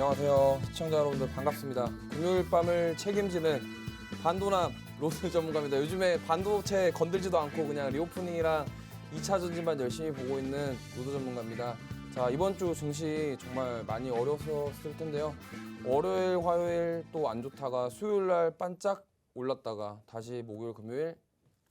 안녕하세요. 시청자 여러분들 반갑습니다. 금요일 밤을 책임지는 반도남 로드 전문가입니다. 요즘에 반도체 건들지도 않고 그냥 리오프닝이랑 2차 전지만 열심히 보고 있는 로드 전문가입니다. 자, 이번 주 증시 정말 많이 어려웠을 텐데요. 월요일, 화요일 또 안 좋다가 수요일 날 반짝 올랐다가 다시 목요일, 금요일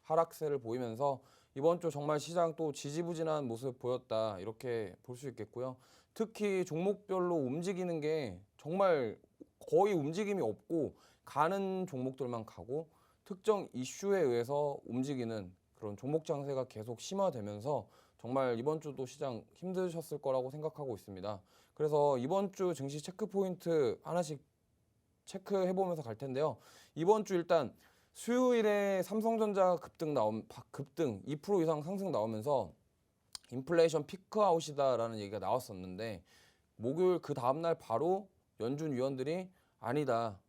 하락세를 보이면서 이번 주 정말 시장 또 지지부진한 모습 보였다 이렇게 볼 수 있겠고요. 특히 종목별로 움직이는 게 정말 거의 움직임이 없고 가는 종목들만 가고 특정 이슈에 의해서 움직이는 그런 종목 장세가 계속 심화되면서 정말 이번 주도 시장 힘드셨을 거라고 생각하고 있습니다. 그래서 이번 주 증시 체크 포인트 하나씩 체크해 보면서 갈 텐데요. 이번 주 일단 수요일에 삼성전자 급등 2% 이상 상승 나오면서 인플레이션 피크아웃이다라는 얘기가 나왔었는데 목요일 그 다음날 바로 연준 위원들이 아니다.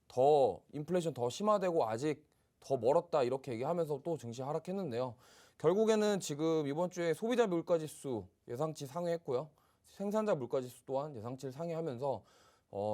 더 인플레이션 더 심화되고 아직 더 멀었다 이렇게 얘기하면서 또 증시 하락했는데요. 결국에는 지금 이번 주에 소비자 물가지수 예상치 상회했고요. 생산자 물가지수 또한 예상치를 상회하면서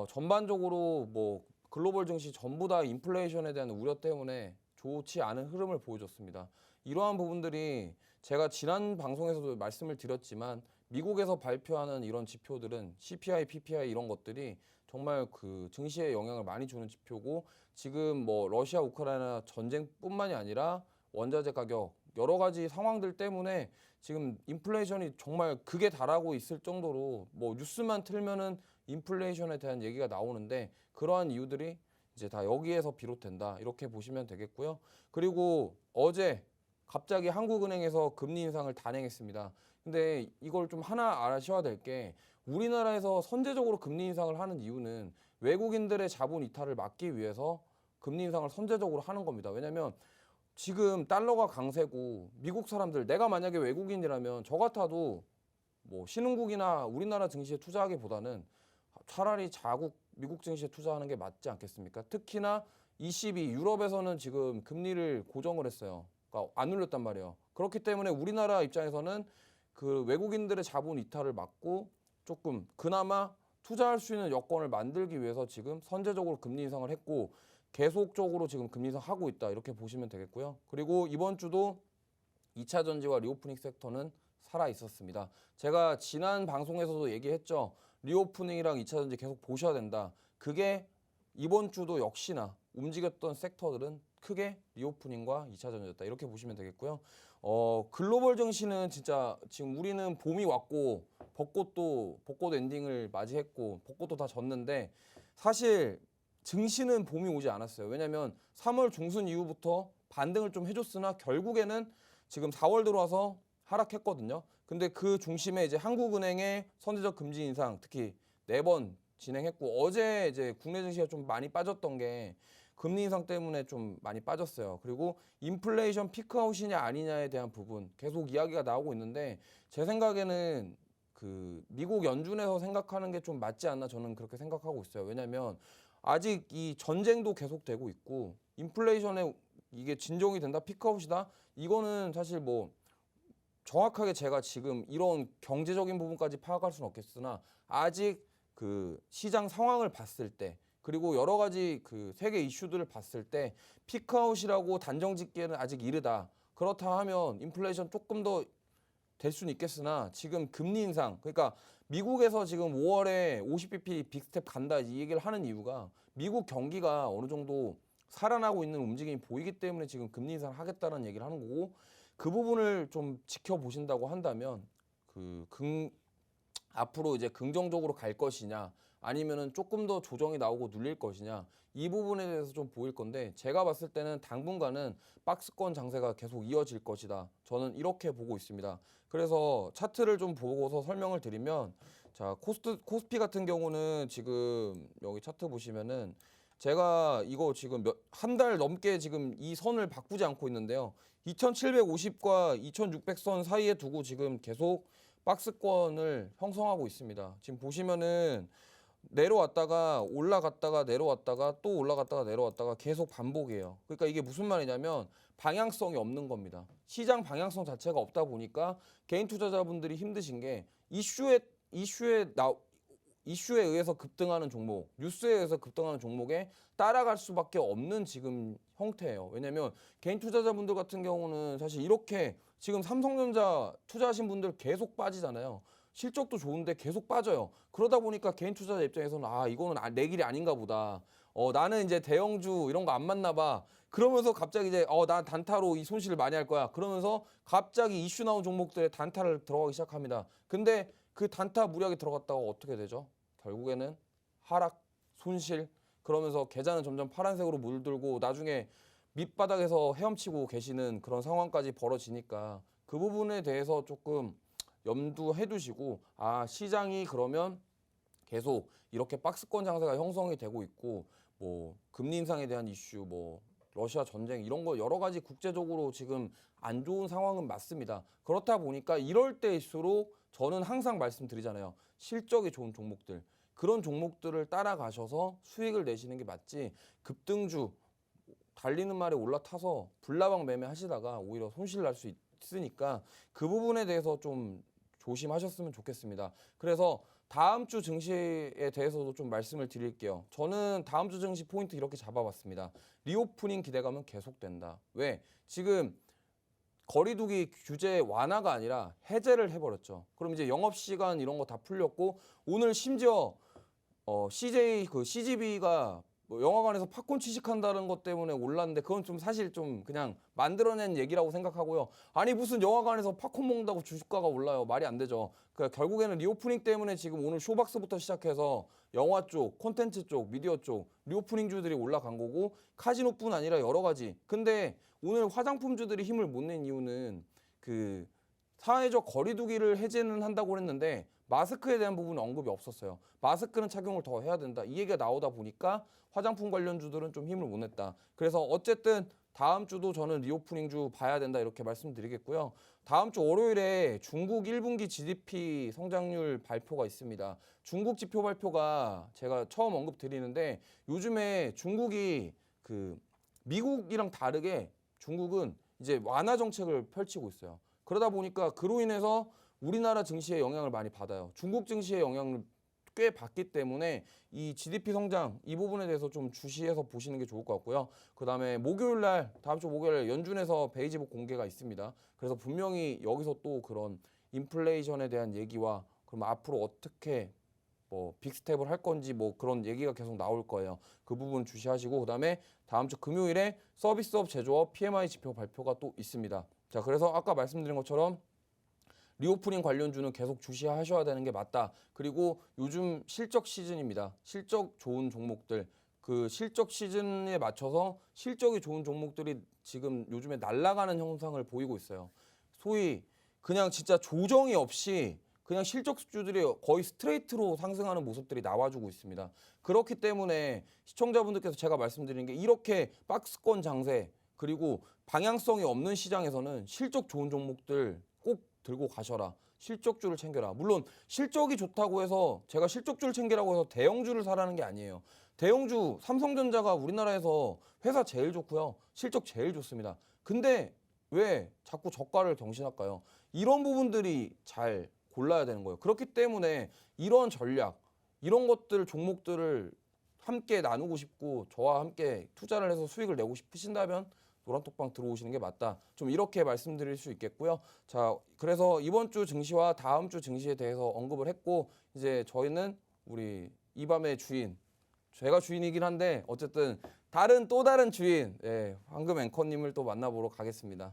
전반적으로 뭐 글로벌 증시 전부 다 인플레이션에 대한 우려 때문에 좋지 않은 흐름을 보여줬습니다. 이러한 부분들이 제가 지난 방송에서도 말씀을 드렸지만 미국에서 발표하는 이런 지표들은 CPI, PPI 이런 것들이 정말 그 증시에 영향을 많이 주는 지표고 지금 뭐 러시아, 우크라이나 전쟁뿐만이 아니라 원자재 가격 여러 가지 상황들 때문에 지금 인플레이션이 정말 극에 달하고 있을 정도로 뭐 뉴스만 틀면은 인플레이션에 대한 얘기가 나오는데 그러한 이유들이 이제 다 여기에서 비롯된다 이렇게 보시면 되겠고요. 그리고 어제 갑자기 한국은행에서 금리 인상을 단행했습니다. 근데 이걸 좀 하나 아셔야 될 게 우리나라에서 선제적으로 금리 인상을 하는 이유는 외국인들의 자본 이탈을 막기 위해서 금리 인상을 선제적으로 하는 겁니다. 왜냐하면 지금 달러가 강세고 미국 사람들 내가 만약에 외국인이라면 저 같아도 뭐 신흥국이나 우리나라 증시에 투자하기보다는 차라리 자국 미국 증시에 투자하는 게 맞지 않겠습니까? 특히나 ECB 유럽에서는 지금 금리를 고정을 했어요. 그러니까 안 올렸단 말이에요. 그렇기 때문에 우리나라 입장에서는 그 외국인들의 자본 이탈을 막고 조금 그나마 투자할 수 있는 여건을 만들기 위해서 지금 선제적으로 금리 인상을 했고 계속적으로 지금 금리 인상하고 있다 이렇게 보시면 되겠고요. 그리고 이번 주도 2차 전지와 리오프닝 섹터는 살아 있었습니다. 제가 지난 방송에서도 얘기했죠. 리오프닝이랑 2차 전지 계속 보셔야 된다. 그게 이번 주도 역시나 움직였던 섹터들은 크게 리오프닝과 2차 전지였다. 이렇게 보시면 되겠고요. 글로벌 증시는 진짜 지금 우리는 봄이 왔고 벚꽃 엔딩을 맞이했고 벚꽃도 다 졌는데 사실 증시는 봄이 오지 않았어요. 왜냐하면 3월 중순 이후부터 반등을 좀 해줬으나 결국에는 지금 4월 들어와서 하락했거든요. 근데 그 중심에 이제 한국은행의 선제적 금리 인상 특히 4번 진행했고 어제 이제 국내 증시가 좀 많이 빠졌던 게 금리 인상 때문에 좀 많이 빠졌어요. 그리고 인플레이션 피크아웃이냐 아니냐에 대한 부분 계속 이야기가 나오고 있는데 제 생각에는 그 미국 연준에서 생각하는 게 좀 맞지 않나 저는 그렇게 생각하고 있어요. 왜냐하면 아직 이 전쟁도 계속되고 있고 인플레이션에 이게 진정이 된다, 피크아웃이다. 이거는 사실 뭐 정확하게 제가 지금 이런 경제적인 부분까지 파악할 수는 없겠으나 아직 그 시장 상황을 봤을 때 그리고 여러 가지 그 세계 이슈들을 봤을 때 피크아웃이라고 단정 짓기에는 아직 이르다. 그렇다 하면 인플레이션 조금 더 될 수는 있겠으나 지금 금리 인상 그러니까 미국에서 지금 5월에 50bp 빅스텝 간다 이 얘기를 하는 이유가 미국 경기가 어느 정도 살아나고 있는 움직임이 보이기 때문에 지금 금리 인상을 하겠다는 얘기를 하는 거고 그 부분을 좀 지켜보신다고 한다면 앞으로 이제 긍정적으로 갈 것이냐 아니면은 조금 더 조정이 나오고 눌릴 것이냐 이 부분에 대해서 좀 보일 건데 제가 봤을 때는 당분간은 박스권 장세가 계속 이어질 것이다. 저는 이렇게 보고 있습니다. 그래서 차트를 좀 보고서 설명을 드리면 자 코스피 같은 경우는 지금 여기 차트 보시면은 제가 이거 지금 한 달 넘게 지금 이 선을 바꾸지 않고 있는데요. 2750과 2600선 사이에 두고 지금 계속 박스권을 형성하고 있습니다. 지금 보시면은 내려왔다가 올라갔다가 내려왔다가 또 올라갔다가 내려왔다가 계속 반복이에요. 그러니까 이게 무슨 말이냐면 방향성이 없는 겁니다. 시장 방향성 자체가 없다 보니까 개인 투자자분들이 힘드신 게 이슈에 이슈에 의해서 급등하는 종목, 뉴스에 의해서 급등하는 종목에 따라갈 수밖에 없는 지금 형태예요. 왜냐하면 개인 투자자분들 같은 경우는 사실 이렇게 지금 삼성전자 투자하신 분들 계속 빠지잖아요. 실적도 좋은데 계속 빠져요. 그러다 보니까 개인 투자자 입장에서는 이거는 내 길이 아닌가 보다. 나는 이제 대형주 이런 거 안 맞나 봐. 그러면서 갑자기 이제 난 단타로 이 손실을 많이 할 거야. 그러면서 갑자기 이슈 나온 종목들에 단타를 들어가기 시작합니다. 근데 그 단타 무리하게 들어갔다가 어떻게 되죠? 결국에는 하락, 손실, 그러면서 계좌는 점점 파란색으로 물들고 나중에 밑바닥에서 헤엄치고 계시는 그런 상황까지 벌어지니까 그 부분에 대해서 조금 염두해 두시고 시장이 그러면 계속 이렇게 박스권 장세가 형성이 되고 있고 뭐 금리 인상에 대한 이슈, 뭐 러시아 전쟁 이런 거 여러 가지 국제적으로 지금 안 좋은 상황은 맞습니다. 그렇다 보니까 이럴 때일수록 저는 항상 말씀드리잖아요. 실적이 좋은 종목들, 그런 종목들을 따라가셔서 수익을 내시는 게 맞지, 급등주 달리는 말에 올라타서 불나방 매매 하시다가 오히려 손실 날 수 있으니까 그 부분에 대해서 좀 조심하셨으면 좋겠습니다. 그래서 다음 주 증시에 대해서도 좀 말씀을 드릴게요. 저는 다음 주 증시 포인트 이렇게 잡아봤습니다. 리오프닝 기대감은 계속된다. 왜? 지금 거리두기 규제 완화가 아니라 해제를 해버렸죠. 그럼 이제 영업시간 이런 거 다 풀렸고 오늘 심지어 CGV가 뭐 영화관에서 팝콘 취식한다는 것 때문에 올랐는데 그건 좀 사실 좀 그냥 만들어낸 얘기라고 생각하고요. 아니 무슨 영화관에서 팝콘 먹는다고 주가가 올라요. 말이 안 되죠. 그러니까 결국에는 리오프닝 때문에 지금 오늘 쇼박스부터 시작해서 영화 쪽, 콘텐츠 쪽, 미디어 쪽 리오프닝주들이 올라간 거고 카지노뿐 아니라 여러 가지. 근데 오늘 화장품주들이 힘을 못 낸 이유는 그 사회적 거리두기를 해제는 한다고 했는데 마스크에 대한 부분은 언급이 없었어요. 마스크는 착용을 더 해야 된다. 이 얘기가 나오다 보니까 화장품 관련주들은 좀 힘을 못 냈다. 그래서 어쨌든 다음 주도 저는 리오프닝주 봐야 된다 이렇게 말씀드리겠고요. 다음 주 월요일에 중국 1분기 GDP 성장률 발표가 있습니다. 중국 지표 발표가 제가 처음 언급드리는데 요즘에 중국이 그 미국이랑 다르게 중국은 이제 완화 정책을 펼치고 있어요. 그러다 보니까 그로 인해서 우리나라 증시에 영향을 많이 받아요. 중국 증시에 영향을 꽤 받기 때문에 이 GDP 성장 이 부분에 대해서 좀 주시해서 보시는 게 좋을 것 같고요. 그다음에 목요일 날 다음 주 목요일 날 연준에서 베이지복 공개가 있습니다. 그래서 분명히 여기서 또 그런 인플레이션에 대한 얘기와 그럼 앞으로 어떻게 뭐 빅스텝을 할 건지 뭐 그런 얘기가 계속 나올 거예요. 그 부분 주시하시고 그다음에 다음 주 금요일에 서비스업 제조업 PMI 지표 발표가 또 있습니다. 자, 그래서 아까 말씀드린 것처럼 리오프닝 관련주는 계속 주시하셔야 되는 게 맞다. 그리고 요즘 실적 시즌입니다. 실적 좋은 종목들, 그 실적 시즌에 맞춰서 실적이 좋은 종목들이 지금 요즘에 날아가는 형상을 보이고 있어요. 소위 그냥 진짜 조정이 없이 그냥 실적주들이 거의 스트레이트로 상승하는 모습들이 나와주고 있습니다. 그렇기 때문에 시청자분들께서 제가 말씀드리는 게 이렇게 박스권 장세 그리고 방향성이 없는 시장에서는 실적 좋은 종목들 꼭 들고 가셔라. 실적주를 챙겨라. 물론 실적이 좋다고 해서 제가 실적주를 챙기라고 해서 대형주를 사라는 게 아니에요. 대형주 삼성전자가 우리나라에서 회사 제일 좋고요. 실적 제일 좋습니다. 근데 왜 자꾸 저가를 경신할까요? 이런 부분들이 잘 골라야 되는 거예요. 그렇기 때문에 이런 전략, 이런 것들 종목들을 함께 나누고 싶고 저와 함께 투자를 해서 수익을 내고 싶으신다면 노란톡방 들어오시는 게 맞다. 좀 이렇게 말씀드릴 수 있겠고요. 자, 그래서 이번 주 증시와 다음 주 증시에 대해서 언급을 했고 이제 저희는 우리 이 밤의 주인, 제가 주인이긴 한데 어쨌든 또 다른 주인, 황금 앵커님을 또 만나보러 가겠습니다.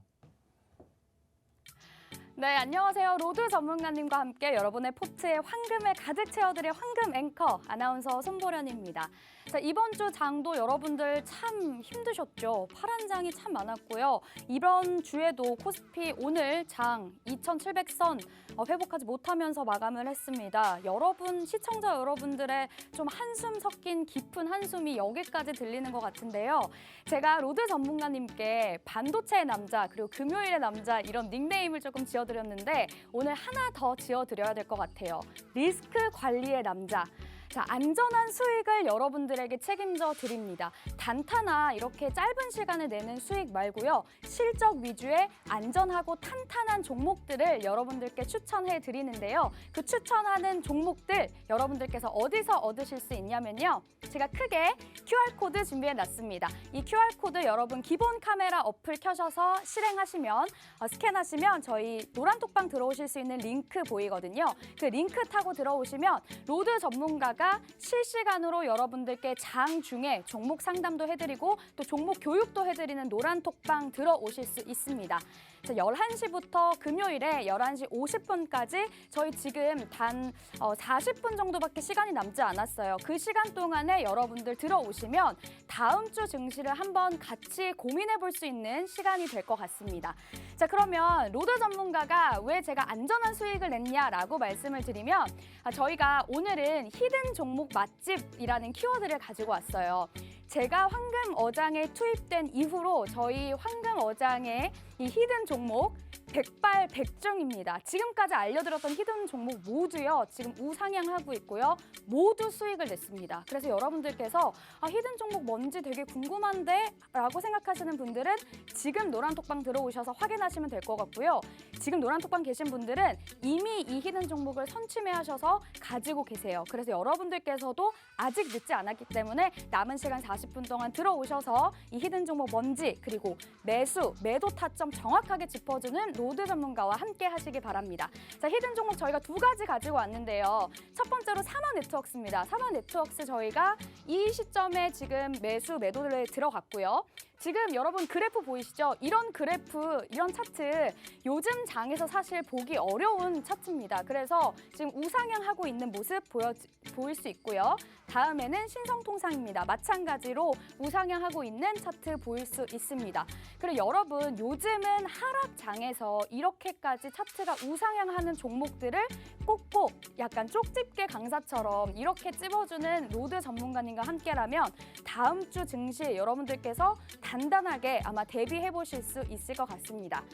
네, 안녕하세요. 로드 전문가님과 함께 여러분의 포트에 황금을 가득 채워드릴 황금 앵커 아나운서 손보련입니다. 자, 이번 주 장도 여러분들 참 힘드셨죠? 파란 장이 참 많았고요. 이번 주에도 코스피 오늘 장 2,700선 회복하지 못하면서 마감을 했습니다. 여러분, 시청자 여러분들의 좀 한숨 섞인 깊은 한숨이 여기까지 들리는 것 같은데요. 제가 로드 전문가님께 반도체의 남자 그리고 금요일의 남자 이런 닉네임을 조금 지어드렸는데 오늘 하나 더 지어드려야 될 것 같아요. 리스크 관리의 남자. 자, 안전한 수익을 여러분들에게 책임져 드립니다. 단타나 이렇게 짧은 시간에 내는 수익 말고요. 실적 위주의 안전하고 탄탄한 종목들을 여러분들께 추천해 드리는데요. 그 추천하는 종목들 여러분들께서 어디서 얻으실 수 있냐면요. 제가 크게 QR코드 준비해 놨습니다. 이 QR코드 여러분 기본 카메라 어플 켜셔서 실행하시면 스캔하시면 저희 노란톡방 들어오실 수 있는 링크 보이거든요. 그 링크 타고 들어오시면 로드 전문가가 실시간으로 여러분들께 장중에 종목 상담도 해드리고 또 종목 교육도 해드리는 노란톡방 들어오실 수 있습니다. 11시부터 금요일에 11시 50분까지 저희 지금 단 40분 정도밖에 시간이 남지 않았어요. 그 시간 동안에 여러분들 들어오시면 다음 주 증시를 한번 같이 고민해 볼 수 있는 시간이 될 것 같습니다. 자, 그러면 로드 전문가가 왜 제가 안전한 수익을 냈냐라고 말씀을 드리면 저희가 오늘은 히든 종목 맛집이라는 키워드를 가지고 왔어요. 제가 황금 어장에 투입된 이후로 저희 황금 어장의 이 히든 종목 백발백중입니다. 지금까지 알려드렸던 히든 종목 모두요. 지금 우상향하고 있고요. 모두 수익을 냈습니다. 그래서 여러분들께서 히든 종목 뭔지 되게 궁금한데? 라고 생각하시는 분들은 지금 노란톡방 들어오셔서 확인하시면 될 것 같고요. 지금 노란톡방 계신 분들은 이미 이 히든 종목을 선취매하셔서 가지고 계세요. 그래서 여러분들께서도 아직 늦지 않았기 때문에 남은 시간 40분 동안 들어오셔서 이 히든 종목 뭔지 그리고 매수, 매도 타점 정확하게 짚어주는 로드 전문가와 함께 하시기 바랍니다. 자, 히든 종목 저희가 두 가지 가지고 왔는데요. 첫 번째로 사마네트웍스입니다. 사마네트웍스 저희가 이 시점에 지금 매수, 매도를 들어갔고요. 지금 여러분 그래프 보이시죠? 이런 그래프, 이런 차트 요즘 장에서 사실 보기 어려운 차트입니다. 그래서 지금 우상향하고 있는 모습 보일 수 있고요. 다음에는 신성통상입니다. 마찬가지로 우상향하고 있는 차트 보일 수 있습니다. 그리고 여러분 요즘은 하락장에서 이렇게까지 차트가 우상향하는 종목들을 꼭꼭 약간 쪽집게 강사처럼 이렇게 찝어주는 로드 전문가님과 함께라면 다음 주 증시에 여러분들께서 단단하게 아마 대비해 보실 수 있을 것 같습니다.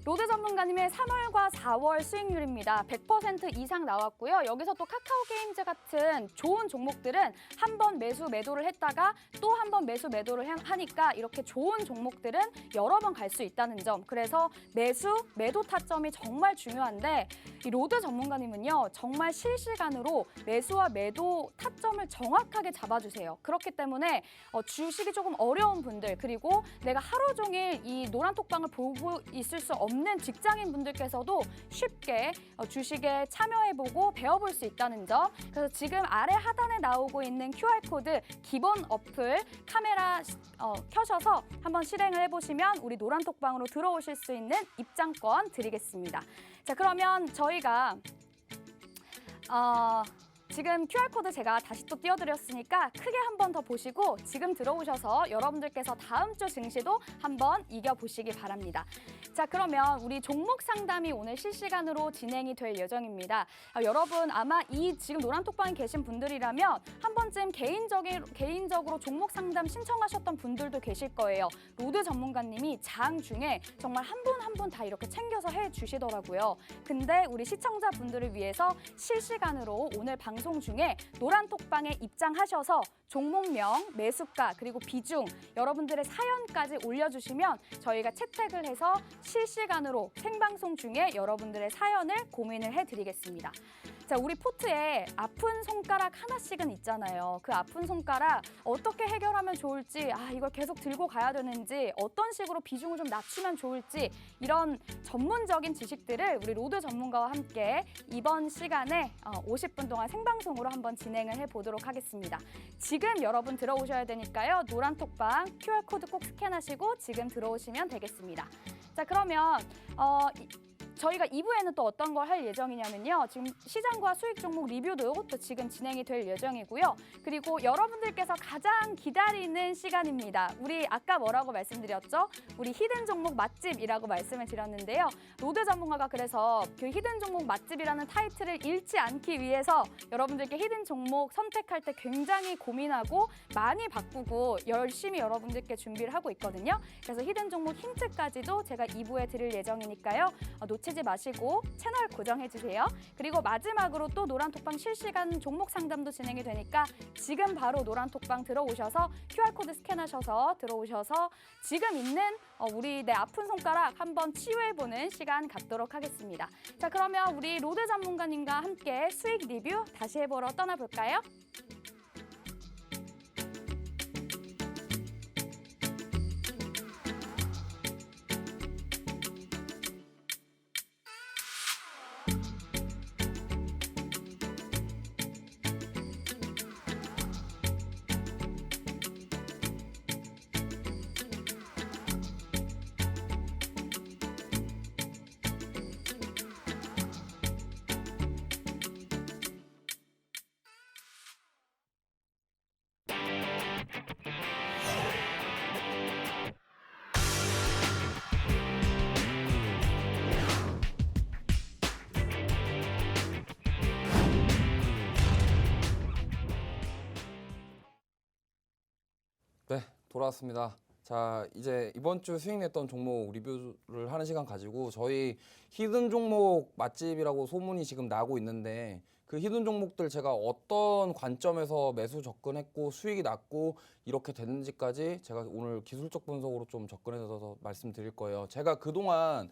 로드 전문가님의 3월과 4월 수익률입니다. 100% 이상 나왔고요. 여기서 또 카카오게임즈 같은 좋은 종목들은 한 번 매수 매도를 했다가 또 한 번 매수 매도를 하니까 이렇게 좋은 종목들은 여러 번 갈 수 있다는 점. 그래서 매수 매도 타점이 정말 중요한데 이 로드 전문가님은요. 정말 실시간으로 매수와 매도 타점을 정확하게 잡아주세요. 그렇기 때문에 주식이 조금 어려운 분들 그리고 내가 하루 종일 이 노란톡방을 보고 있을 수 없는 직장인 분들께서도 쉽게 주식에 참여해보고 배워볼 수 있다는 점. 그래서 지금 아래 하단에 나오고 있는 QR코드 기본 어플 카메라 켜셔서 한번 실행을 해보시면 우리 노란톡방으로 들어오실 수 있는 입장권 드리겠습니다. 자, 그러면 저희가 지금 QR코드 제가 다시 또 띄워드렸으니까 크게 한 번 더 보시고 지금 들어오셔서 여러분들께서 다음 주 증시도 한번 이겨보시기 바랍니다. 자, 그러면 우리 종목 상담이 오늘 실시간으로 진행이 될 예정입니다. 여러분 아마 이 지금 노란톡방에 계신 분들이라면 한 번쯤 개인적으로 종목 상담 신청하셨던 분들도 계실 거예요. 로드 전문가님이 장 중에 정말 한 분 한 분 다 이렇게 챙겨서 해주시더라고요. 근데 우리 시청자분들을 위해서 실시간으로 오늘 방송 중에 노란톡방에 입장하셔서 종목명, 매수가, 그리고 비중, 여러분들의 사연까지 올려주시면 저희가 채택을 해서 실시간으로 생방송 중에 여러분들의 사연을 고민을 해드리겠습니다. 자, 우리 포트에 아픈 손가락 하나씩은 있잖아요. 그 아픈 손가락 어떻게 해결하면 좋을지, 이걸 계속 들고 가야 되는지, 어떤 식으로 비중을 좀 낮추면 좋을지 이런 전문적인 지식들을 우리 로드 전문가와 함께 이번 시간에 50분 동안 생방송으로 한번 진행을 해보도록 하겠습니다. 지금 여러분 들어오셔야 되니까요. 노란톡방 QR코드 꼭 스캔하시고 지금 들어오시면 되겠습니다. 자, 그러면 저희가 2부에는 또 어떤 걸 할 예정이냐면요. 지금 시장과 수익 종목 리뷰도 또 지금 진행이 될 예정이고요. 그리고 여러분들께서 가장 기다리는 시간입니다. 우리 아까 뭐라고 말씀드렸죠? 우리 히든 종목 맛집이라고 말씀을 드렸는데요. 로드 전문가가 그래서 그 히든 종목 맛집이라는 타이틀을 잃지 않기 위해서 여러분들께 히든 종목 선택할 때 굉장히 고민하고 많이 바꾸고 열심히 여러분들께 준비를 하고 있거든요. 그래서 히든 종목 힌트까지도 제가 2부에 드릴 예정이니까요. 놓치지 놓치지 마시고 채널 고정해주세요. 그리고 마지막으로 또 노란톡방 실시간 종목 상담도 진행이 되니까 지금 바로 노란톡방 들어오셔서 QR코드 스캔하셔서 들어오셔서 지금 있는 우리 내 아픈 손가락 한번 치유해보는 시간 갖도록 하겠습니다. 자, 그러면 우리 로드 전문가님과 함께 수익 리뷰 다시 해보러 떠나볼까요? 네, 돌아왔습니다. 자, 이제 이번 주 수익 냈던 종목 리뷰를 하는 시간 가지고 저희 히든 종목 맛집이라고 소문이 지금 나고 있는데 그 히든 종목들 제가 어떤 관점에서 매수 접근했고 수익이 났고 이렇게 됐는지까지 제가 오늘 기술적 분석으로 좀 접근해서 말씀드릴 거예요. 제가 그동안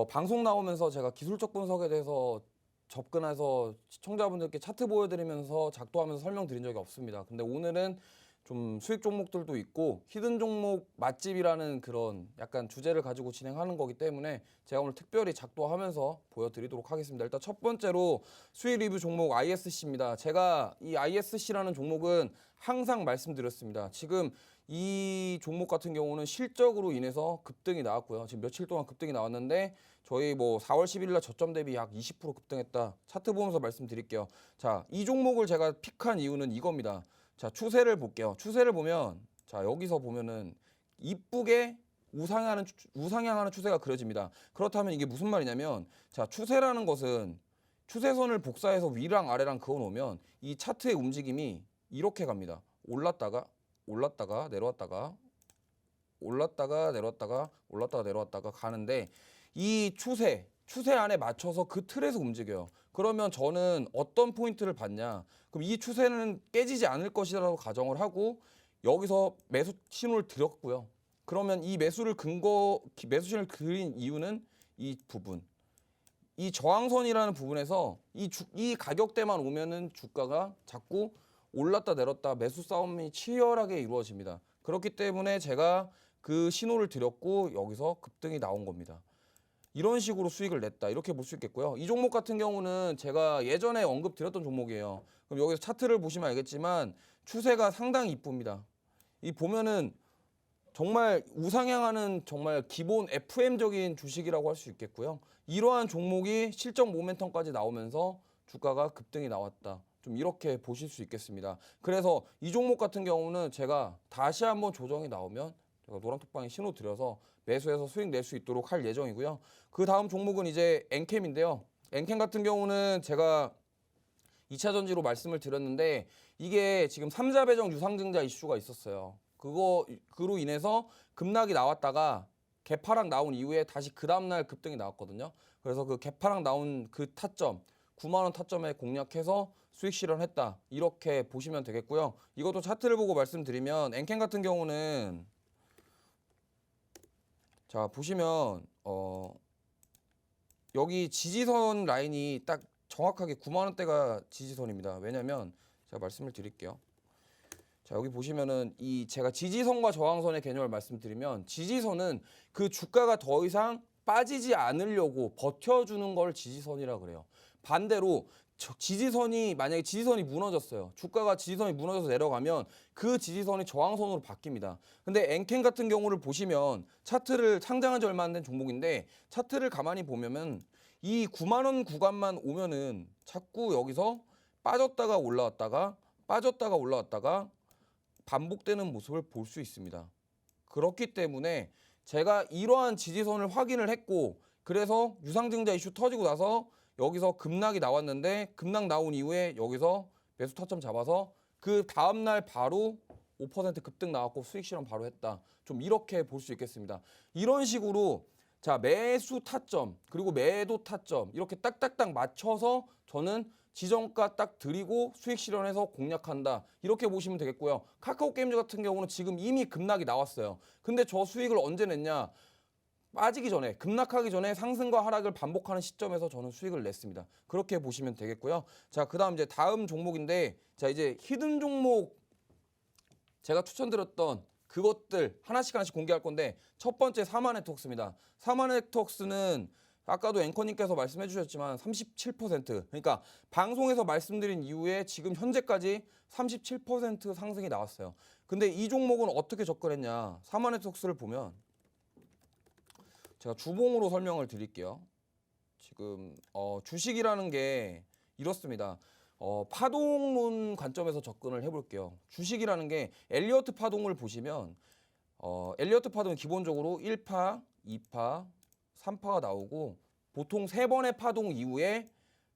방송 나오면서 제가 기술적 분석에 대해서 접근해서 시청자분들께 차트 보여드리면서 작도하면서 설명드린 적이 없습니다. 근데 오늘은 좀 수익 종목들도 있고 히든 종목 맛집이라는 그런 약간 주제를 가지고 진행하는 거기 때문에 제가 오늘 특별히 작도하면서 보여드리도록 하겠습니다. 일단 첫 번째로 수익 리뷰 종목 ISC입니다. 제가 이 ISC라는 종목은 항상 말씀드렸습니다. 지금 이 종목 같은 경우는 실적으로 인해서 급등이 나왔고요. 지금 며칠 동안 급등이 나왔는데 저희 뭐 4월 10일 날 저점 대비 약 20% 급등했다. 차트 보면서 말씀드릴게요. 자, 이 종목을 제가 픽한 이유는 이겁니다. 자, 추세를 볼게요. 추세를 보면 자, 여기서 보면은 이쁘게 우상향하는 추세가 그려집니다. 그렇다면 이게 무슨 말이냐면 자, 추세라는 것은 추세선을 복사해서 위랑 아래랑 그어 놓으면 이 차트의 움직임이 이렇게 갑니다. 올랐다가 내려왔다가 내려왔다가 가는데 이 추세 안에 맞춰서 그 틀에서 움직여요. 그러면 저는 어떤 포인트를 봤냐? 그럼 이 추세는 깨지지 않을 것이라고 가정을 하고 여기서 매수 신호를 드렸고요. 그러면 이 매수 신호를 그린 이유는 이 부분. 이 저항선이라는 부분에서 이 가격대만 오면은 주가가 자꾸 올랐다 내렸다 매수 싸움이 치열하게 이루어집니다. 그렇기 때문에 제가 그 신호를 드렸고 여기서 급등이 나온 겁니다. 이런 식으로 수익을 냈다 이렇게 볼 수 있겠고요. 이 종목 같은 경우는 제가 예전에 언급드렸던 종목이에요. 그럼 여기서 차트를 보시면 알겠지만 추세가 상당히 이쁩니다. 이 보면은 정말 우상향하는 정말 기본 FM적인 주식이라고 할 수 있겠고요. 이러한 종목이 실적 모멘텀까지 나오면서 주가가 급등이 나왔다. 좀 이렇게 보실 수 있겠습니다. 그래서 이 종목 같은 경우는 제가 다시 한번 조정이 나오면 제가 노란톡방에 신호 드려서 매수해서 수익 낼 수 있도록 할 예정이고요. 그 다음 종목은 이제 엔캠인데요. 엔캠 같은 경우는 제가 2차 전지로 말씀을 드렸는데 이게 지금 3자 배정 유상증자 이슈가 있었어요. 그로 인해서 급락이 나왔다가 개파락 나온 이후에 다시 그 다음날 급등이 나왔거든요. 그래서 그 개파락 나온 그 타점 9만 원 타점에 공략해서 수익 실현했다. 이렇게 보시면 되겠고요. 이것도 차트를 보고 말씀드리면 엔캠 같은 경우는 자, 보시면 여기 지지선 라인이 딱 정확하게 9만 원대가 지지선입니다. 왜냐면 제가 말씀을 드릴게요. 자, 여기 보시면은 제가 지지선과 저항선의 개념을 말씀드리면 지지선은 그 주가가 더 이상 빠지지 않으려고 버텨주는 걸 지지선이라 그래요. 반대로 만약에 지지선이 무너졌어요. 주가가 지지선이 무너져서 내려가면 그 지지선이 저항선으로 바뀝니다. 근데 엔캠 같은 경우를 보시면 차트를 상장한 지 얼마 안 된 종목인데 차트를 가만히 보면은 이 9만 원 구간만 오면은 자꾸 여기서 빠졌다가 올라왔다가 반복되는 모습을 볼 수 있습니다. 그렇기 때문에 제가 이러한 지지선을 확인을 했고 그래서 유상증자 이슈 터지고 나서 여기서 급락이 나왔는데 급락 나온 이후에 여기서 매수 타점 잡아서 그 다음날 바로 5% 급등 나왔고 수익 실현 바로 했다. 좀 이렇게 볼 수 있겠습니다. 이런 식으로 자, 매수 타점 그리고 매도 타점 이렇게 딱딱딱 맞춰서 저는 지정가 딱 드리고 수익 실현해서 공략한다. 이렇게 보시면 되겠고요. 카카오 게임즈 같은 경우는 지금 이미 급락이 나왔어요. 근데 저 수익을 언제 냈냐? 빠지기 전에, 급락하기 전에 상승과 하락을 반복하는 시점에서 저는 수익을 냈습니다. 그렇게 보시면 되겠고요. 자, 그다음 이제 다음 종목인데, 자, 이제 히든 종목 제가 추천드렸던 그것들 하나씩 공개할 건데, 첫 번째 사마네트웍스입니다. 사마네트웍스는 아까도 앵커님께서 말씀해 주셨지만 37%, 그러니까 방송에서 말씀드린 이후에 지금 현재까지 37% 상승이 나왔어요. 근데 이 종목은 어떻게 접근했냐? 사마네트웍스를 보면 제가 주봉으로 설명을 드릴게요. 지금 주식이라는 게 이렇습니다. 파동론 관점에서 접근을 해볼게요. 주식이라는 게 엘리어트 파동을 보시면 엘리어트 파동은 기본적으로 1파, 2파, 3파가 나오고 보통 3번의 파동 이후에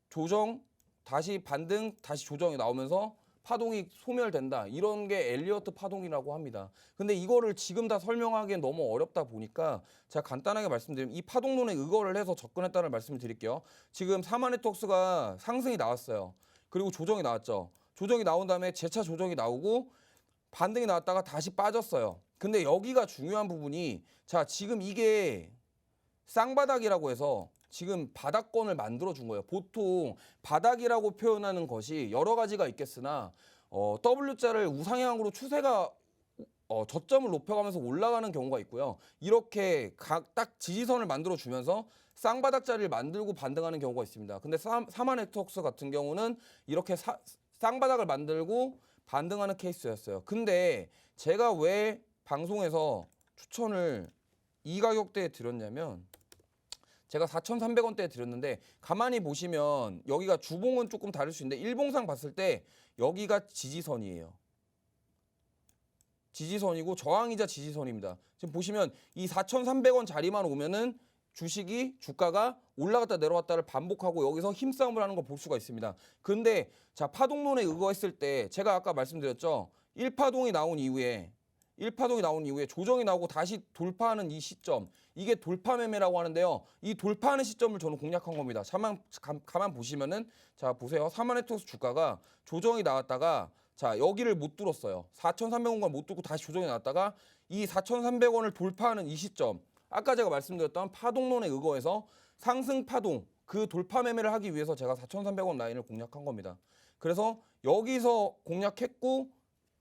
조정, 다시 반등, 다시 조정이 나오면서 파동이 소멸된다. 이런 게 엘리어트 파동이라고 합니다. 근데 이거를 지금 다 설명하기엔 너무 어렵다 보니까 제가 간단하게 말씀드리면 이 파동론에 의거를 해서 접근했다는 말씀을 드릴게요. 지금 사마네트웍스가 상승이 나왔어요. 그리고 조정이 나왔죠. 조정이 나온 다음에 재차 조정이 나오고 반등이 나왔다가 다시 빠졌어요. 근데 여기가 중요한 부분이 자, 지금 이게 쌍바닥이라고 해서 지금 바닥권을 만들어 준 거예요. 보통 바닥이라고 표현하는 것이 여러 가지가 있겠으나 W자를 우상향으로 추세가 저점을 높여가면서 올라가는 경우가 있고요. 이렇게 딱 지지선을 만들어 주면서 쌍바닥 자리를 만들고 반등하는 경우가 있습니다. 근데 사마네트웍스 같은 경우는 이렇게 쌍바닥을 만들고 반등하는 케이스였어요. 근데 제가 왜 방송에서 추천을 이 가격대에 드렸냐면 제가 4,300원대에 드렸는데 가만히 보시면 여기가 주봉은 조금 다를 수 있는데 일봉상 봤을 때 여기가 지지선이에요. 지지선이고 저항이자 지지선입니다. 지금 보시면 이 4,300원 자리만 오면은 주가가 올라갔다 내려왔다를 반복하고 여기서 힘싸움을 하는 걸 볼 수가 있습니다. 근데 자, 파동론에 의거했을 때 제가 아까 말씀드렸죠. 1파동이 나온 이후에 조정이 나오고 다시 돌파하는 이 시점, 이게 돌파 매매라고 하는데요. 이 돌파하는 시점을 저는 공략한 겁니다. 가만 보시면은 자, 보세요. 사마네트웍스 주가가 조정이 나왔다가 자, 여기를 못 뚫었어요. 4,300원을 못 뚫고 다시 조정이 나왔다가 이 4,300원을 돌파하는 이 시점, 아까 제가 말씀드렸던 파동론에 의거해서 상승 파동, 그 돌파 매매를 하기 위해서 제가 4,300원 라인을 공략한 겁니다. 그래서 여기서 공략했고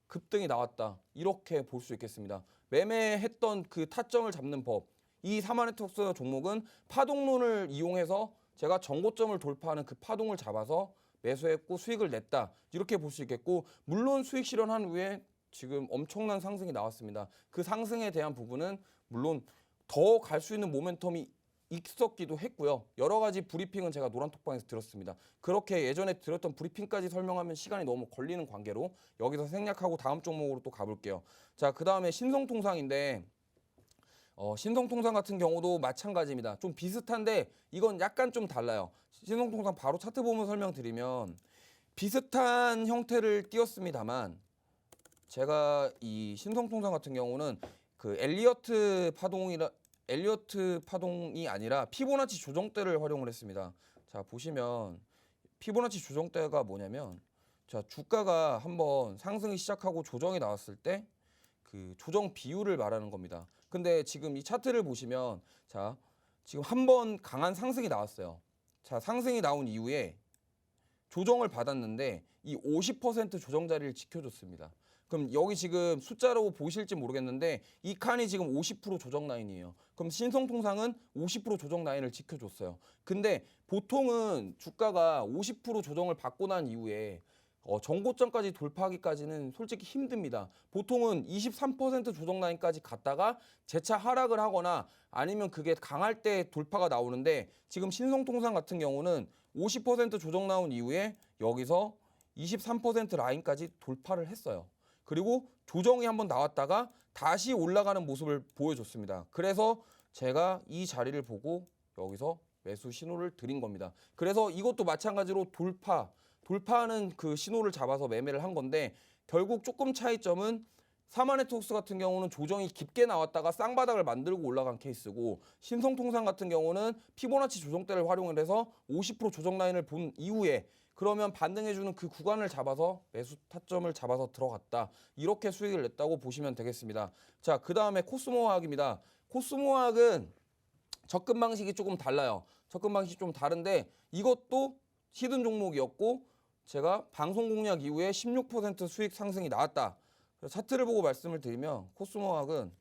급등이 나왔다. 이렇게 볼 수 있겠습니다. 매매했던 그 타점을 잡는 법. 이 사마네트웍스 종목은 파동론을 이용해서 제가 정고점을 돌파하는 그 파동을 잡아서 매수했고 수익을 냈다. 이렇게 볼 수 있겠고, 물론 수익 실현한 후에 지금 엄청난 상승이 나왔습니다. 그 상승에 대한 부분은 물론 더 갈 수 있는 모멘텀이 있었기도 했고요. 여러 가지 브리핑은 제가 노란톡방에서 들었습니다. 그렇게 예전에 들었던 브리핑까지 설명하면 시간이 너무 걸리는 관계로 여기서 생략하고 다음 종목으로 또 가볼게요. 자, 그 다음에 신성통상인데 신성통상 같은 경우도 마찬가지입니다. 좀 비슷한데 이건 약간 좀 달라요. 신성통상 바로 차트 보면 설명드리면 비슷한 형태를 띄었습니다만 제가 이 신성통상 같은 경우는 그 엘리어트 파동이 아니라 피보나치 조정대를 활용을 했습니다. 자, 보시면 피보나치 조정대가 뭐냐면 자, 주가가 한번 상승이 시작하고 조정이 나왔을 때 그 조정 비율을 말하는 겁니다. 근데 지금 이 차트를 보시면 자, 지금 한번 강한 상승이 나왔어요. 자, 상승이 나온 이후에 조정을 받았는데 이 50% 조정 자리를 지켜줬습니다. 그럼 여기 지금 숫자로 보실지 모르겠는데 이 칸이 지금 50% 조정 라인이에요. 그럼 신성통상은 50% 조정 라인을 지켜줬어요. 근데 보통은 주가가 50% 조정을 받고 난 이후에 정고점까지 돌파하기까지는 솔직히 힘듭니다. 보통은 23% 조정 라인까지 갔다가 재차 하락을 하거나 아니면 그게 강할 때 돌파가 나오는데 지금 신성통상 같은 경우는 50% 조정 나온 이후에 여기서 23% 라인까지 돌파를 했어요. 그리고 조정이 한번 나왔다가 다시 올라가는 모습을 보여줬습니다. 그래서 제가 이 자리를 보고 여기서 매수 신호를 드린 겁니다. 그래서 이것도 마찬가지로 돌파하는 그 신호를 잡아서 매매를 한 건데 결국 조금 차이점은 사마네트웍스 같은 경우는 조정이 깊게 나왔다가 쌍바닥을 만들고 올라간 케이스고 신성통상 같은 경우는 피보나치 조정대를 활용을 해서 50% 조정 라인을 본 이후에 그러면 반등해주는 그 구간을 잡아서 매수 타점을 잡아서 들어갔다. 이렇게 수익을 냈다고 보시면 되겠습니다. 자, 그 다음에 코스모화학입니다. 코스모화학은 접근 방식이 조금 달라요. 접근 방식이 좀 다른데 이것도 히든 종목이었고 제가 방송 공략 이후에 16% 수익 상승이 나왔다. 차트를 보고 말씀을 드리면 코스모학은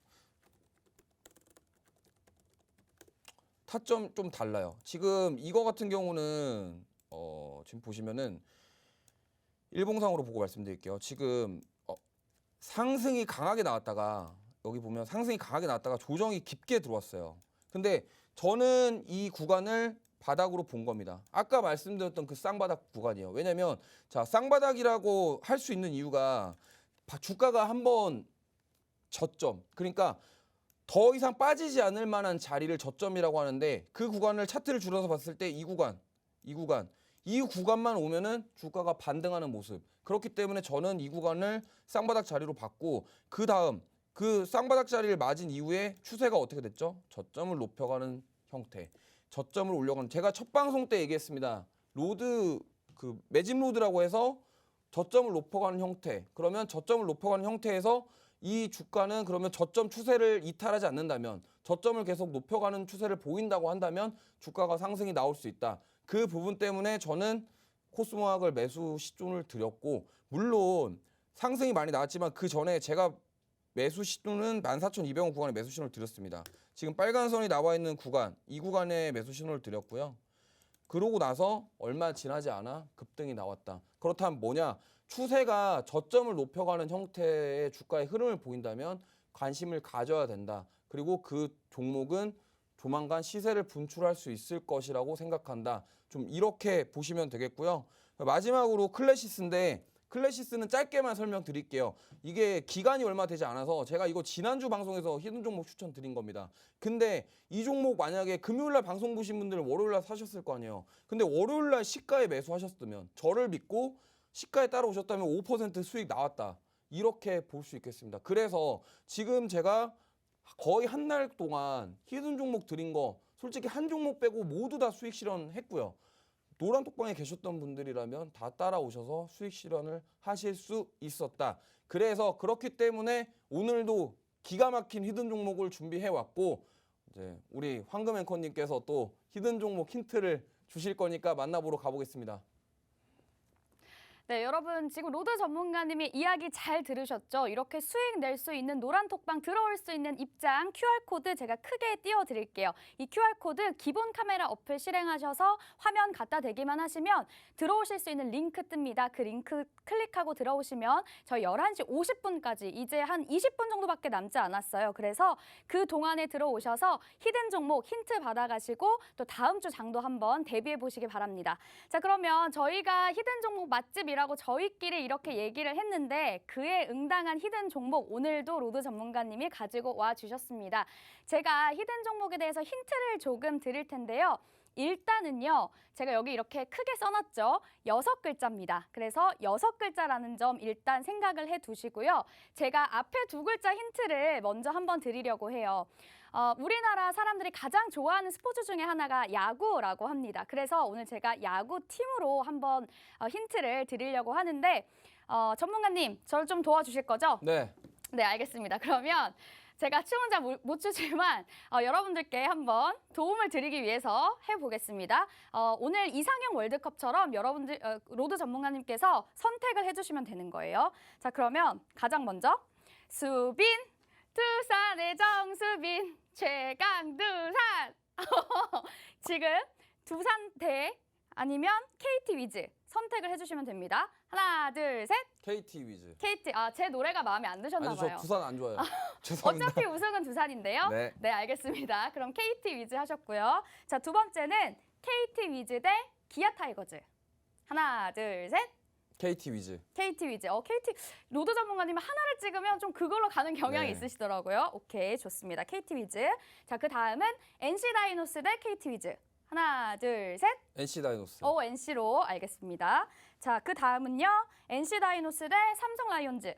타점 좀 달라요. 지금 이거 같은 경우는 지금 보시면은 일봉상으로 보고 말씀드릴게요. 지금 상승이 강하게 나왔다가 여기 보면 상승이 강하게 나왔다가 조정이 깊게 들어왔어요. 근데 저는 이 구간을 바닥으로 본 겁니다. 아까 말씀드렸던 그 쌍바닥 구간이에요. 왜냐면 자, 쌍바닥이라고 할 수 있는 이유가 주가가 한번 저점, 그러니까 더 이상 빠지지 않을 만한 자리를 저점이라고 하는데 그 구간을 차트를 줄여서 봤을 때 이 구간만 오면은 주가가 반등하는 모습. 그렇기 때문에 저는 이 구간을 쌍바닥 자리로 봤고 그 다음 그 쌍바닥 자리를 맞은 이후에 추세가 어떻게 됐죠? 저점을 높여가는 형태. 저점을 올려가는. 제가 첫 방송 때 얘기했습니다. 로드 그 매집 로드라고 해서 저점을 높여가는 형태. 그러면 저점을 높여가는 형태에서 이 주가는 그러면 저점 추세를 이탈하지 않는다면 저점을 계속 높여가는 추세를 보인다고 한다면 주가가 상승이 나올 수 있다. 그 부분 때문에 저는 코스모학을 매수 시존을 드렸고 물론 상승이 많이 나왔지만 그 전에 제가 매수 시도는 14,200원 구간에 매수 신호를 드렸습니다. 지금 빨간 선이 나와 있는 구간, 이 구간에 매수 신호를 드렸고요. 그러고 나서 얼마 지나지 않아 급등이 나왔다. 그렇다면 뭐냐? 추세가 저점을 높여가는 형태의 주가의 흐름을 보인다면 관심을 가져야 된다. 그리고 그 종목은 조만간 시세를 분출할 수 있을 것이라고 생각한다. 좀 이렇게 보시면 되겠고요. 마지막으로 클래시스인데 클래시스는 짧게만 설명드릴게요. 이게 기간이 얼마 되지 않아서 제가 이거 지난주 방송에서 히든 종목 추천드린 겁니다. 근데 이 종목 만약에 금요일날 방송 보신 분들은 월요일날 사셨을 거 아니에요. 근데 월요일날 시가에 매수하셨으면 저를 믿고 시가에 따라오셨다면 5% 수익 나왔다. 이렇게 볼 수 있겠습니다. 그래서 지금 제가 거의 한 달 동안 히든 종목 드린 거 솔직히 한 종목 빼고 모두 다 수익 실현했고요. 노란 톡방에 계셨던 분들이라면 다 따라오셔서 수익 실현을 하실 수 있었다. 그래서 그렇기 때문에 오늘도 기가 막힌 히든 종목을 준비해 왔고 이제 우리 황금 앵커님께서 또 히든 종목 힌트를 주실 거니까 만나보러 가보겠습니다. 네, 여러분 지금 로드 전문가님의 이야기 잘 들으셨죠? 이렇게 수익 낼 수 있는 노란 톡방 들어올 수 있는 입장 QR코드 제가 크게 띄워드릴게요. 이 QR코드 기본 카메라 어플 실행하셔서 화면 갖다 대기만 하시면 들어오실 수 있는 링크 뜹니다. 그 링크 클릭하고 들어오시면 저희 11시 50분까지 이제 한 20분 정도밖에 남지 않았어요. 그래서 그 동안에 들어오셔서 히든 종목 힌트 받아가시고 또 다음 주 장도 한번 대비해 보시기 바랍니다. 자, 그러면 저희가 히든 종목 맛집 라고 저희끼리 이렇게 얘기를 했는데 그에 응당한 히든 종목 오늘도 로드 전문가님이 가지고 와 주셨습니다. 제가 히든 종목에 대해서 힌트를 조금 드릴 텐데요. 일단은요, 제가 여기 이렇게 크게 써놨죠. 6글자입니다. 그래서 6글자라는 점 일단 생각을 해두시고요. 제가 앞에 2글자 힌트를 먼저 한번 드리려고 해요. 우리나라 사람들이 가장 좋아하는 스포츠 중에 하나가 야구라고 합니다. 그래서 오늘 제가 야구 팀으로 한번 힌트를 드리려고 하는데 전문가님, 저를 좀 도와주실 거죠? 네. 네, 알겠습니다. 그러면 제가 춤은 잘 못 추지만 여러분들께 한번 도움을 드리기 위해서 해보겠습니다. 오늘 이상형 월드컵처럼 여러분들 로드 전문가님께서 선택을 해주시면 되는 거예요. 자, 그러면 가장 먼저 수빈, 두산의 정수빈, 최강 두산. 지금 두산 대 아니면 KT 위즈 선택을 해주시면 됩니다. 하나, 둘, 셋. KT 위즈. KT. 제 노래가 마음에 안 드셨나 아니, 봐요. 저 두산 안 좋아요. 죄송합니다. 어차피 우승은 두산인데요. 네. 네, 알겠습니다. 그럼 KT 위즈 하셨고요. 자, 두 번째는 KT 위즈 대 기아 타이거즈. 하나, 둘, 셋. KT 위즈. KT 위즈. KT 로드 전문가님은 하나를 찍으면 좀 그걸로 가는 경향이 네. 있으시더라고요. 오케이, 좋습니다. KT 위즈. 자, 그 다음은 NC 다이노스 대 KT 위즈. 하나, 둘, 셋. NC 다이노스. NC로 알겠습니다. 자, 그 다음은요. NC 다이노스 대 삼성 라이온즈.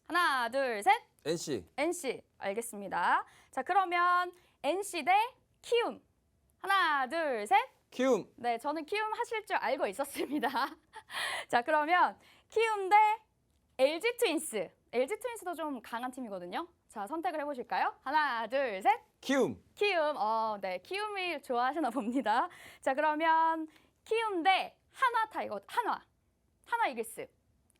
하나, 둘, 셋. NC. NC. 알겠습니다. 자, 그러면 NC 대 키움. 하나, 둘, 셋. 키움. 네, 저는 키움 하실 줄 알고 있었습니다. 자, 그러면 키움 대 LG 트윈스. LG 트윈스도 좀 강한 팀이거든요. 자, 선택을 해보실까요? 하나, 둘, 셋. 키움. 키움. 네, 키움이 좋아하시나 봅니다. 자, 그러면 키움 대 한화 타이거. 한화 이글스.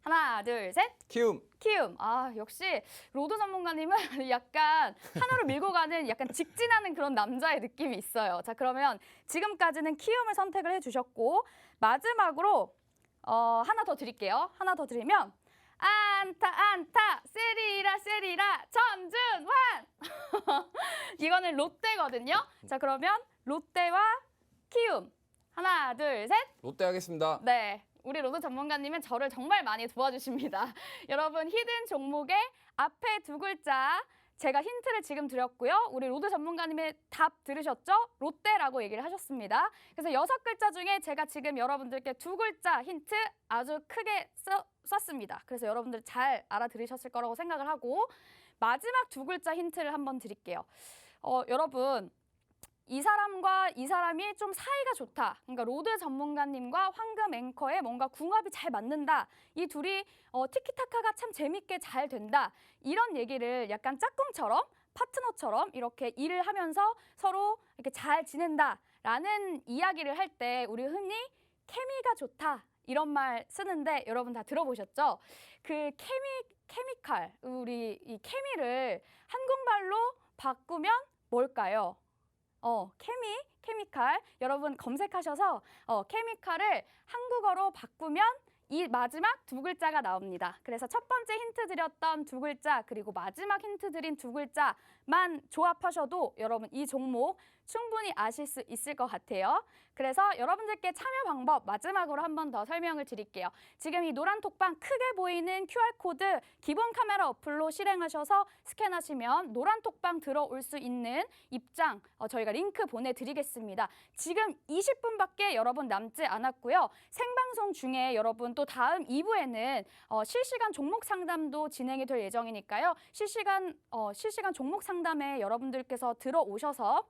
하나, 둘, 셋. 키움. 키움. 역시 로드 전문가님은 약간 하나로 밀고 가는 약간 직진하는 그런 남자의 느낌이 있어요. 자, 그러면 지금까지는 키움을 선택을 해주셨고 마지막으로 하나 더 드릴게요. 하나 더 드리면 안타 세리라 전준환. 이거는 롯데거든요. 자, 그러면 롯데와 키움. 하나, 둘, 셋. 롯데 하겠습니다. 네, 우리 로드 전문가님은 저를 정말 많이 도와주십니다. 여러분, 히든 종목의 앞에 두 글자 제가 힌트를 지금 드렸고요. 우리 로드 전문가님의 답 들으셨죠? 롯데라고 얘기를 하셨습니다. 그래서 6글자 중에 제가 지금 여러분들께 두 글자 힌트 아주 크게 썼습니다. 그래서 여러분들 잘 알아들으셨을 거라고 생각을 하고 마지막 두 글자 힌트를 한번 드릴게요. 여러분, 이 사람과 이 사람이 좀 사이가 좋다. 그러니까 로드 전문가님과 황금 앵커의 뭔가 궁합이 잘 맞는다. 이 둘이 티키타카가 참 재밌게 잘 된다. 이런 얘기를 약간 짝꿍처럼 파트너처럼 이렇게 일을 하면서 서로 이렇게 잘 지낸다라는 이야기를 할 때 우리 흔히 케미가 좋다. 이런 말 쓰는데 여러분 다 들어보셨죠? 그 케미칼, 우리 이 케미를 한국말로 바꾸면 뭘까요? 케미칼. 여러분 검색하셔서 케미칼을 한국어로 바꾸면 이 마지막 두 글자가 나옵니다. 그래서 첫 번째 힌트 드렸던 두 글자 그리고 마지막 힌트 드린 두 글자만 조합하셔도 여러분 이 종목 충분히 아실 수 있을 것 같아요. 그래서 여러분들께 참여 방법 마지막으로 한 번 더 설명을 드릴게요. 지금 이 노란 톡방 크게 보이는 QR코드 기본 카메라 어플로 실행하셔서 스캔하시면 노란 톡방 들어올 수 있는 입장 저희가 링크 보내드리겠습니다. 지금 20분밖에 여러분 남지 않았고요. 생방송 중에 여러분 또 다음 2부에는 실시간 종목 상담도 진행이 될 예정이니까요. 실시간 종목 상담에 여러분들께서 들어오셔서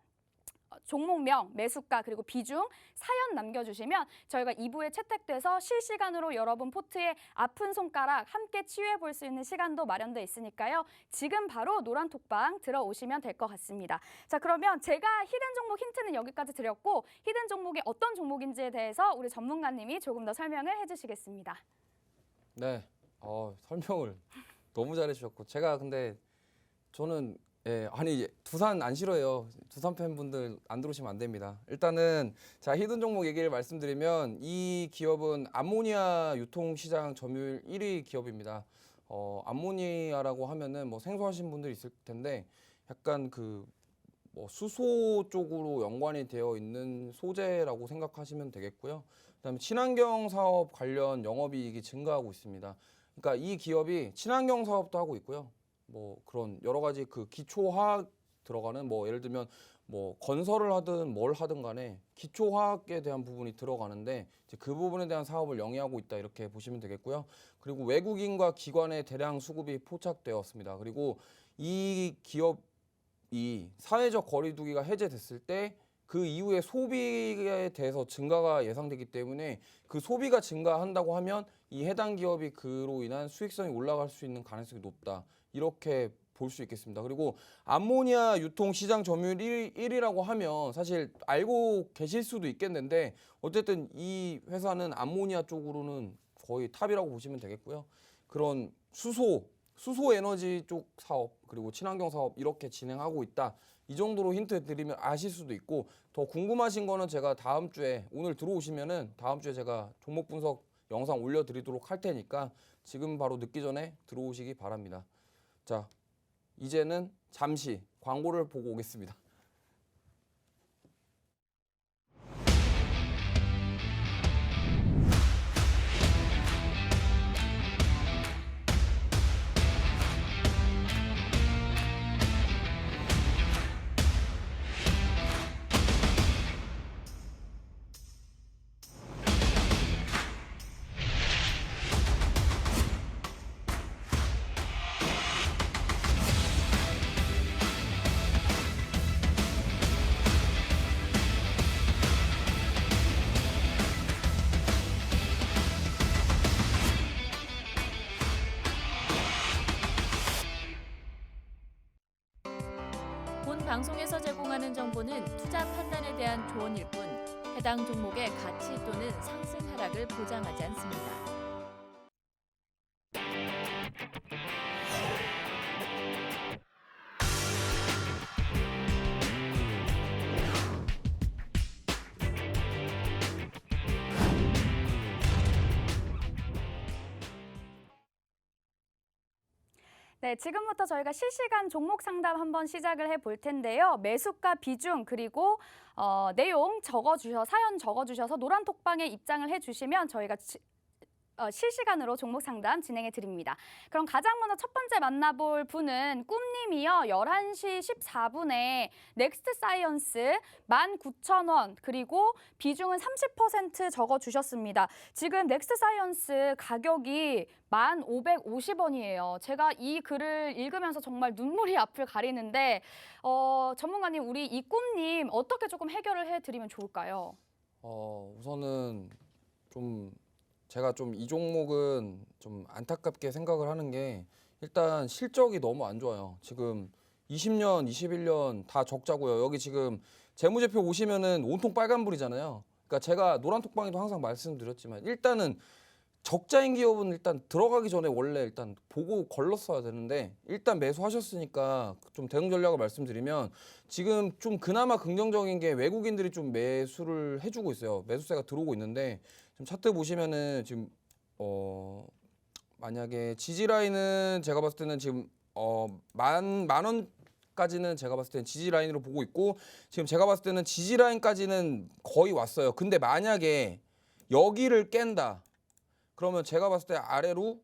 종목명, 매수가 그리고 비중, 사연 남겨주시면 저희가 2부에 채택돼서 실시간으로 여러분 포트에 아픈 손가락 함께 치유해 볼 수 있는 시간도 마련돼 있으니까요. 지금 바로 노란 톡방 들어오시면 될 것 같습니다. 자, 그러면 제가 히든 종목 힌트는 여기까지 드렸고 히든 종목이 어떤 종목인지에 대해서 우리 전문가님이 조금 더 설명을 해주시겠습니다. 네. 설명을 너무 잘해주셨고 제가 근데 저는 두산 안 싫어해요. 두산 팬분들 안 들어오시면 안 됩니다. 일단은 자 히든 종목 얘기를 말씀드리면 이 기업은 암모니아 유통시장 점유율 1위 기업입니다. 암모니아라고 하면은 뭐 생소하신 분들이 있을 텐데 약간 그 뭐 수소 쪽으로 연관이 되어 있는 소재라고 생각하시면 되겠고요. 그다음에 친환경 사업 관련 영업이익이 증가하고 있습니다. 그러니까 이 기업이 친환경 사업도 하고 있고요. 뭐 그런 여러 가지 그 기초화학 들어가는 뭐 예를 들면 뭐 건설을 하든 뭘 하든 간에 기초화학에 대한 부분이 들어가는데 이제 그 부분에 대한 사업을 영위하고 있다 이렇게 보시면 되겠고요. 그리고 외국인과 기관의 대량 수급이 포착되었습니다. 그리고 이 기업이 사회적 거리두기가 해제됐을 때 그 이후에 소비에 대해서 증가가 예상되기 때문에 그 소비가 증가한다고 하면 이 해당 기업이 그로 인한 수익성이 올라갈 수 있는 가능성이 높다. 이렇게 볼 수 있겠습니다. 그리고 암모니아 유통 시장 점유율 1위라고 하면 사실 알고 계실 수도 있겠는데 어쨌든 이 회사는 암모니아 쪽으로는 거의 탑이라고 보시면 되겠고요. 그런 수소 에너지 쪽 사업 그리고 친환경 사업 이렇게 진행하고 있다. 이 정도로 힌트 드리면 아실 수도 있고 더 궁금하신 거는 제가 다음 주에 오늘 들어오시면은 다음 주에 제가 종목 분석 영상 올려드리도록 할 테니까 지금 바로 늦기 전에 들어오시기 바랍니다. 자, 이제는 잠시 광고를 보고 오겠습니다. 방송에서 제공하는 정보는 투자 판단에 대한 조언일 뿐 해당 종목의 가치 또는 상승 하락을 보장하지 않습니다. 네, 지금부터 저희가 실시간 종목 상담 한번 시작을 해볼 텐데요. 매수가 비중 그리고 내용 사연 적어주셔서 노란톡방에 입장을 해주시면 저희가 실시간으로 종목 상담 진행해 드립니다. 그럼 가장 먼저 첫 번째 만나볼 분은 꿈님이요. 11시 14분에 넥스트 사이언스 19,000원 그리고 비중은 30% 적어주셨습니다. 지금 넥스트 사이언스 가격이 1,550원이에요. 제가 이 글을 읽으면서 정말 눈물이 앞을 가리는데 전문가님, 우리 이 꿈님 어떻게 조금 해결을 해드리면 좋을까요? 우선은 제가 이 종목은 좀 안타깝게 생각을 하는 게 일단 실적이 너무 안 좋아요. 지금 20년, 21년 다 적자고요. 여기 지금 재무제표 보시면은 온통 빨간불이잖아요. 그러니까 제가 노란톡방에도 항상 말씀드렸지만 일단은 적자인 기업은 일단 들어가기 전에 원래 일단 보고 걸렀어야 되는데 일단 매수하셨으니까 좀 대응 전략을 말씀드리면 지금 좀 그나마 긍정적인 게 외국인들이 좀 매수를 해주고 있어요. 매수세가 들어오고 있는데 지금 차트 보시면은 지금 만약에 지지 라인은 제가 봤을 때는 지금 만 원까지는 제가 봤을 때는 지지 라인으로 보고 있고 지금 제가 봤을 때는 지지 라인까지는 거의 왔어요. 근데 만약에 여기를 깬다. 그러면 제가 봤을 때 아래로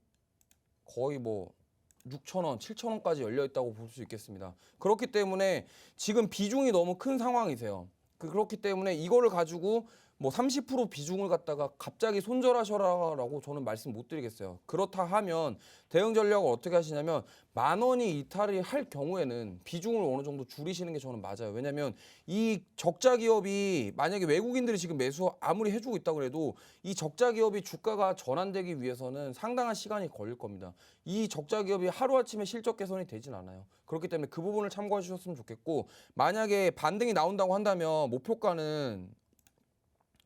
거의 6,000원, 7,000원까지 열려 있다고 볼 수 있겠습니다. 그렇기 때문에 지금 비중이 너무 큰 상황이세요. 그렇기 때문에 이거를 가지고 30% 비중을 갖다가 갑자기 손절하셔라라고 저는 말씀 못 드리겠어요. 그렇다 하면 대응 전략을 어떻게 하시냐면 10,000원이 이탈이 할 경우에는 비중을 어느 정도 줄이시는 게 저는 맞아요. 왜냐하면 이 적자 기업이 만약에 외국인들이 지금 매수 아무리 해주고 있다고 해도 이 적자 기업이 주가가 전환되기 위해서는 상당한 시간이 걸릴 겁니다. 이 적자 기업이 하루아침에 실적 개선이 되진 않아요. 그렇기 때문에 그 부분을 참고해 주셨으면 좋겠고 만약에 반등이 나온다고 한다면 목표가는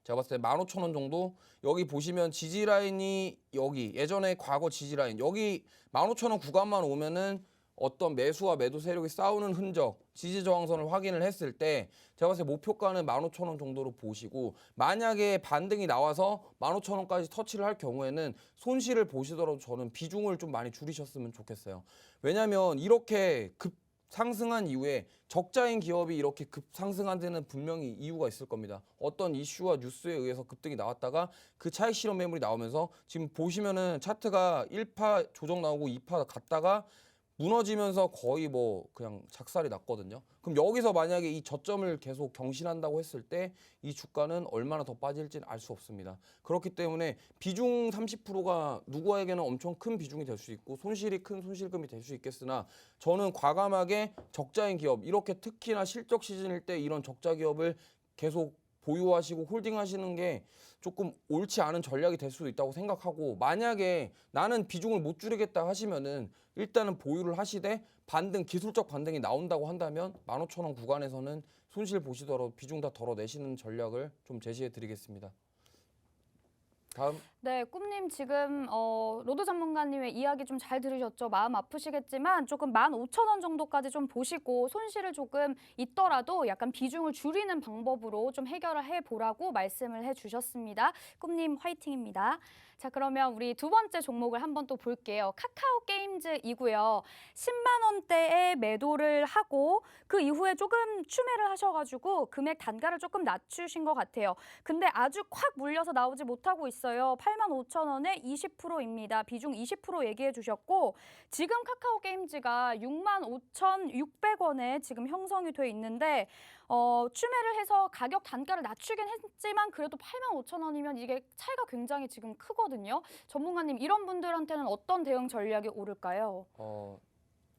제가 봤을 때 15,000원 정도 여기 보시면 지지 라인이 여기 예전에 과거 지지 라인 여기 15,000원 구간만 오면은 어떤 매수와 매도 세력이 싸우는 흔적 지지 저항선을 확인을 했을 때 제가 봤을 때 목표가는 15,000원 정도로 보시고 만약에 반등이 나와서 15,000원까지 터치를 할 경우에는 손실을 보시더라도 저는 비중을 좀 많이 줄이셨으면 좋겠어요. 왜냐하면 이렇게 상승한 이후에 적자인 기업이 이렇게 급상승한 데는 분명히 이유가 있을 겁니다. 어떤 이슈와 뉴스에 의해서 급등이 나왔다가 그 차익 실현 매물이 나오면서 지금 보시면은 차트가 1파 조정 나오고 2파 갔다가 무너지면서 거의 그냥 작살이 났거든요. 그럼 여기서 만약에 이 저점을 계속 경신한다고 했을 때 이 주가는 얼마나 더 빠질지는 알 수 없습니다. 그렇기 때문에 비중 30%가 누구에게는 엄청 큰 비중이 될 수 있고 손실이 큰 손실금이 될 수 있겠으나 저는 과감하게 적자인 기업 이렇게 특히나 실적 시즌일 때 이런 적자 기업을 계속 보유하시고 홀딩하시는 게 조금 옳지 않은 전략이 될 수도 있다고 생각하고 만약에 나는 비중을 못 줄이겠다 하시면은 일단은 보유를 하시되 기술적 반등이 나온다고 한다면 15,000원 구간에서는 손실 보시더라도 비중 다 덜어내시는 전략을 좀 제시해 드리겠습니다. 다음. 네, 꿈님 지금 로드 전문가님의 이야기 좀 잘 들으셨죠? 마음 아프시겠지만 조금 15,000원 정도까지 좀 보시고 손실을 조금 있더라도 약간 비중을 줄이는 방법으로 좀 해결을 해보라고 말씀을 해주셨습니다. 꿈님 화이팅입니다. 자, 그러면 우리 두 번째 종목을 한번 또 볼게요. 카카오 게임즈이고요. 10만 원대에 매도를 하고 그 이후에 조금 추매를 하셔가지고 금액 단가를 조금 낮추신 것 같아요. 근데 아주 콱 물려서 나오지 못하고 있어요. 85,000원에 20%입니다. 비중 20% 얘기해 주셨고 지금 카카오 게임즈가 65,600원에 지금 형성이 돼 있는데 추매를 해서 가격 단가를 낮추긴 했지만 그래도 85,000원이면 이게 차이가 굉장히 지금 크거든요. 전문가님 이런 분들한테는 어떤 대응 전략이 오를까요?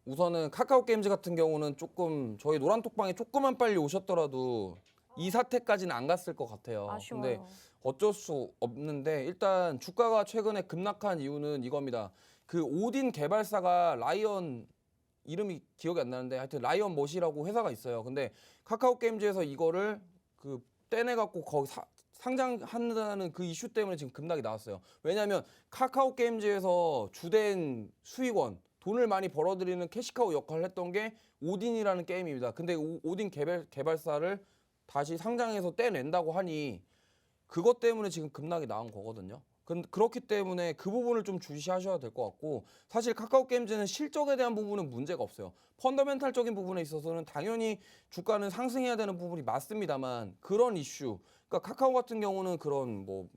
우선은 카카오 게임즈 같은 경우는 조금 저희 노란톡방에 조금만 빨리 오셨더라도 이 사태까지는 안 갔을 것 같아요. 아쉬워요. 근데 어쩔 수 없는데 일단 주가가 최근에 급락한 이유는 이겁니다. 그 오딘 개발사가 라이언 이름이 기억이 안 나는데 하여튼 라이언 머시라고 회사가 있어요. 근데 카카오 게임즈에서 이거를 그 떼내갖고 거기 상장한다는 그 이슈 때문에 지금 급락이 나왔어요. 왜냐하면 카카오 게임즈에서 주된 수익원, 돈을 많이 벌어들이는 캐시카우 역할을 했던 게 오딘이라는 게임입니다. 근데 오딘 개발사를 다시 상장해서 떼낸다고 하니 그것 때문에 지금 급락이 나온 거거든요. 그렇기 때문에 그 부분을 좀 주시하셔야 될 것 같고, 사실 카카오 게임즈는 실적에 대한 부분은 문제가 없어요. 펀더멘탈적인 부분에 있어서는 당연히 주가는 상승해야 되는 부분이 맞습니다만, 그런 이슈, 그러니까 카카오 같은 경우는 그런 뭐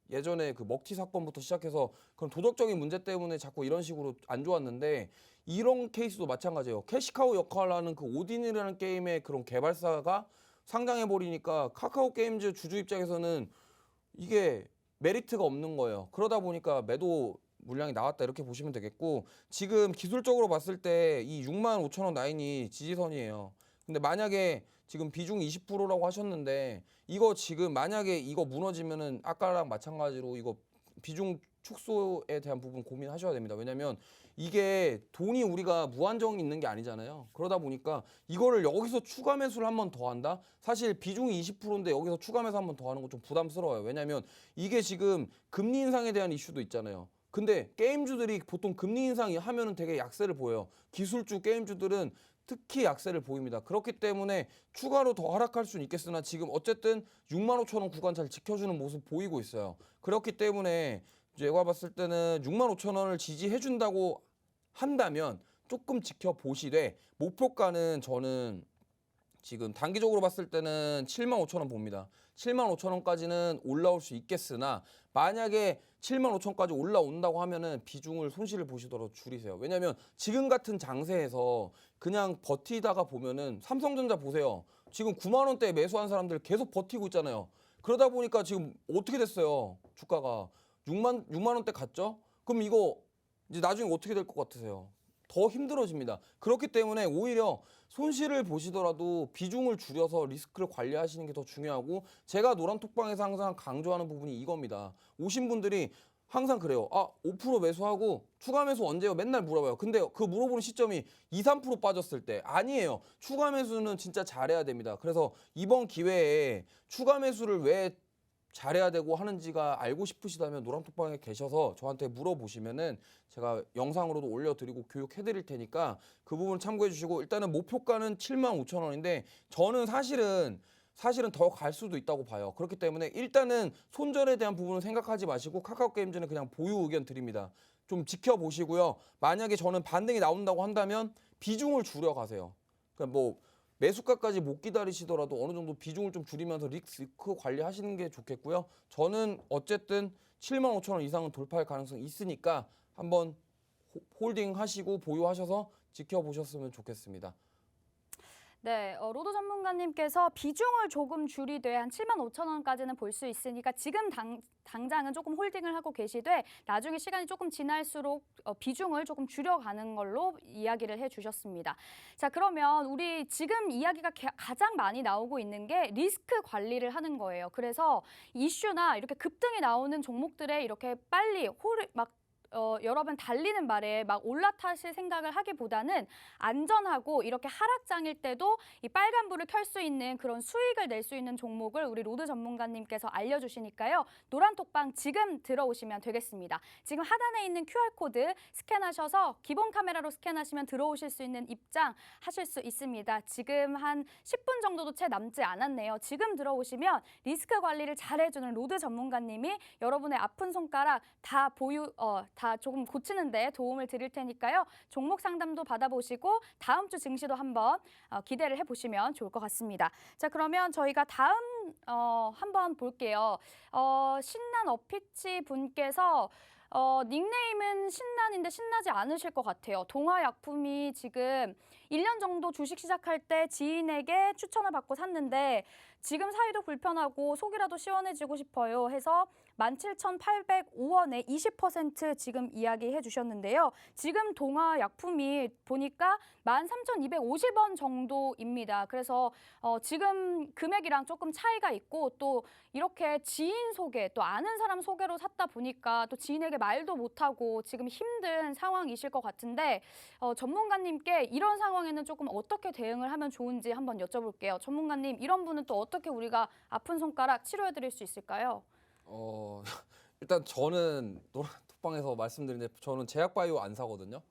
예전에 그 먹튀 사건부터 시작해서 그런 도덕적인 문제 때문에 자꾸 이런 식으로 안 좋았는데, 이런 케이스도 마찬가지예요. 캐시카우 역할을 하는 그 오딘이라는 게임의 그런 개발사가 상장해버리니까 카카오 게임즈 주주 입장에서는 이게 메리트가 없는 거예요. 그러다 보니까 매도 물량이 나왔다 이렇게 보시면 되겠고, 지금 기술적으로 봤을 때 이 65,000원 라인이 지지선이에요. 근데 만약에 지금 비중 20%라고 하셨는데, 이거 지금 만약에 이거 무너지면은 아까랑 마찬가지로 이거 비중 축소에 대한 부분 고민하셔야 됩니다. 왜냐면 이게 돈이 우리가 무한정 있는 게 아니잖아요. 그러다 보니까 이거를 여기서 추가 매수를 한 번 더 한다? 사실 비중이 20%인데 여기서 추가 매수 한 번 더 하는 거 좀 부담스러워요. 왜냐면 이게 지금 금리 인상에 대한 이슈도 있잖아요. 근데 게임주들이 보통 금리 인상이 하면은 되게 약세를 보여요. 기술주 게임주들은 특히 약세를 보입니다. 그렇기 때문에 추가로 더 하락할 수는 있겠으나 지금 어쨌든 65,000원 구간 잘 지켜주는 모습 보이고 있어요. 그렇기 때문에 제가 봤을 때는 65,000원을 지지해준다고 한다면 조금 지켜보시되, 목표가는 저는 지금 단기적으로 봤을 때는 75,000원 봅니다. 75,000원까지는 올라올 수 있겠으나, 만약에 75,000원까지 올라온다고 하면은 비중을 손실을 보시더라도 줄이세요. 왜냐면 지금 같은 장세에서 그냥 버티다가 보면은 삼성전자 보세요. 지금 9만 원대에 매수한 사람들 계속 버티고 있잖아요. 그러다 보니까 지금 어떻게 됐어요? 주가가 6만 원대 갔죠? 그럼 이거 이제 나중에 어떻게 될 것 같으세요? 더 힘들어집니다. 그렇기 때문에 오히려 손실을 보시더라도 비중을 줄여서 리스크를 관리하시는 게 더 중요하고, 제가 노란톡방에서 항상 강조하는 부분이 이겁니다. 오신 분들이 항상 그래요. 5% 매수하고 추가 매수 언제요? 맨날 물어봐요. 근데 그 물어보는 시점이 2, 3% 빠졌을 때. 아니에요. 추가 매수는 진짜 잘해야 됩니다. 그래서 이번 기회에 추가 매수를 왜 잘해야 되고 하는지가 알고 싶으시다면 노란톡방에 계셔서 저한테 물어보시면은 제가 영상으로도 올려드리고 교육해드릴 테니까 그 부분 참고해 주시고, 일단은 목표가는 75,000원인데 저는 사실은 더 갈 수도 있다고 봐요. 그렇기 때문에 일단은 손절에 대한 부분은 생각하지 마시고 카카오 게임즈는 그냥 보유 의견 드립니다. 좀 지켜보시고요. 만약에 저는 반등이 나온다고 한다면 비중을 줄여가세요. 그러니까 뭐 매수가까지 못 기다리시더라도 어느 정도 비중을 좀 줄이면서 리스크 관리하시는 게 좋겠고요. 저는 어쨌든 75,000원 이상은 돌파할 가능성이 있으니까 한번 홀딩 하시고 보유하셔서 지켜보셨으면 좋겠습니다. 네, 로드 전문가님께서 비중을 조금 줄이되 한 75,000원까지는 볼 수 있으니까 지금 당장은 조금 홀딩을 하고 계시되, 나중에 시간이 조금 지날수록 비중을 조금 줄여가는 걸로 이야기를 해주셨습니다. 자, 그러면 우리 지금 이야기가 가장 많이 나오고 있는 게 리스크 관리를 하는 거예요. 그래서 이슈나 이렇게 급등이 나오는 종목들에 이렇게 빨리 여러 번 달리는 말에 막 올라타실 생각을 하기보다는 안전하고 이렇게 하락장일 때도 이 빨간불을 켤 수 있는 그런 수익을 낼 수 있는 종목을 우리 로드 전문가님께서 알려주시니까요. 노란톡방 지금 들어오시면 되겠습니다. 지금 하단에 있는 QR코드 스캔하셔서 기본 카메라로 스캔하시면 들어오실 수 있는 입장 하실 수 있습니다. 지금 한 10분 정도도 채 남지 않았네요. 지금 들어오시면 리스크 관리를 잘해주는 로드 전문가님이 여러분의 아픈 손가락 다 조금 고치는데 도움을 드릴 테니까요. 종목 상담도 받아보시고 다음 주 증시도 한번 기대를 해보시면 좋을 것 같습니다. 자, 그러면 저희가 다음 한번 볼게요. 신난 어피치 분께서 닉네임은 신난인데 신나지 않으실 것 같아요. 동화약품이 지금 1년 정도 주식 시작할 때 지인에게 추천을 받고 샀는데 지금 사이도 불편하고 속이라도 시원해지고 싶어요 해서 17,805원에 20% 지금 이야기해 주셨는데요. 지금 동화 약품이 보니까 13,250원 정도입니다. 그래서 지금 금액이랑 조금 차이가 있고 또 이렇게 지인 소개, 또 아는 사람 소개로 샀다 보니까 또 지인에게 말도 못하고 지금 힘든 상황이실 것 같은데 전문가님께 이런 상황에는 조금 어떻게 대응을 하면 좋은지 한번 여쭤볼게요. 전문가님, 이런 분은 또 어떻게 우리가 아픈 손가락 치료해 드릴 수 있을까요? 일단 저는 노란톡방에서 말씀드린데 저는 제약바이오 안 사거든요.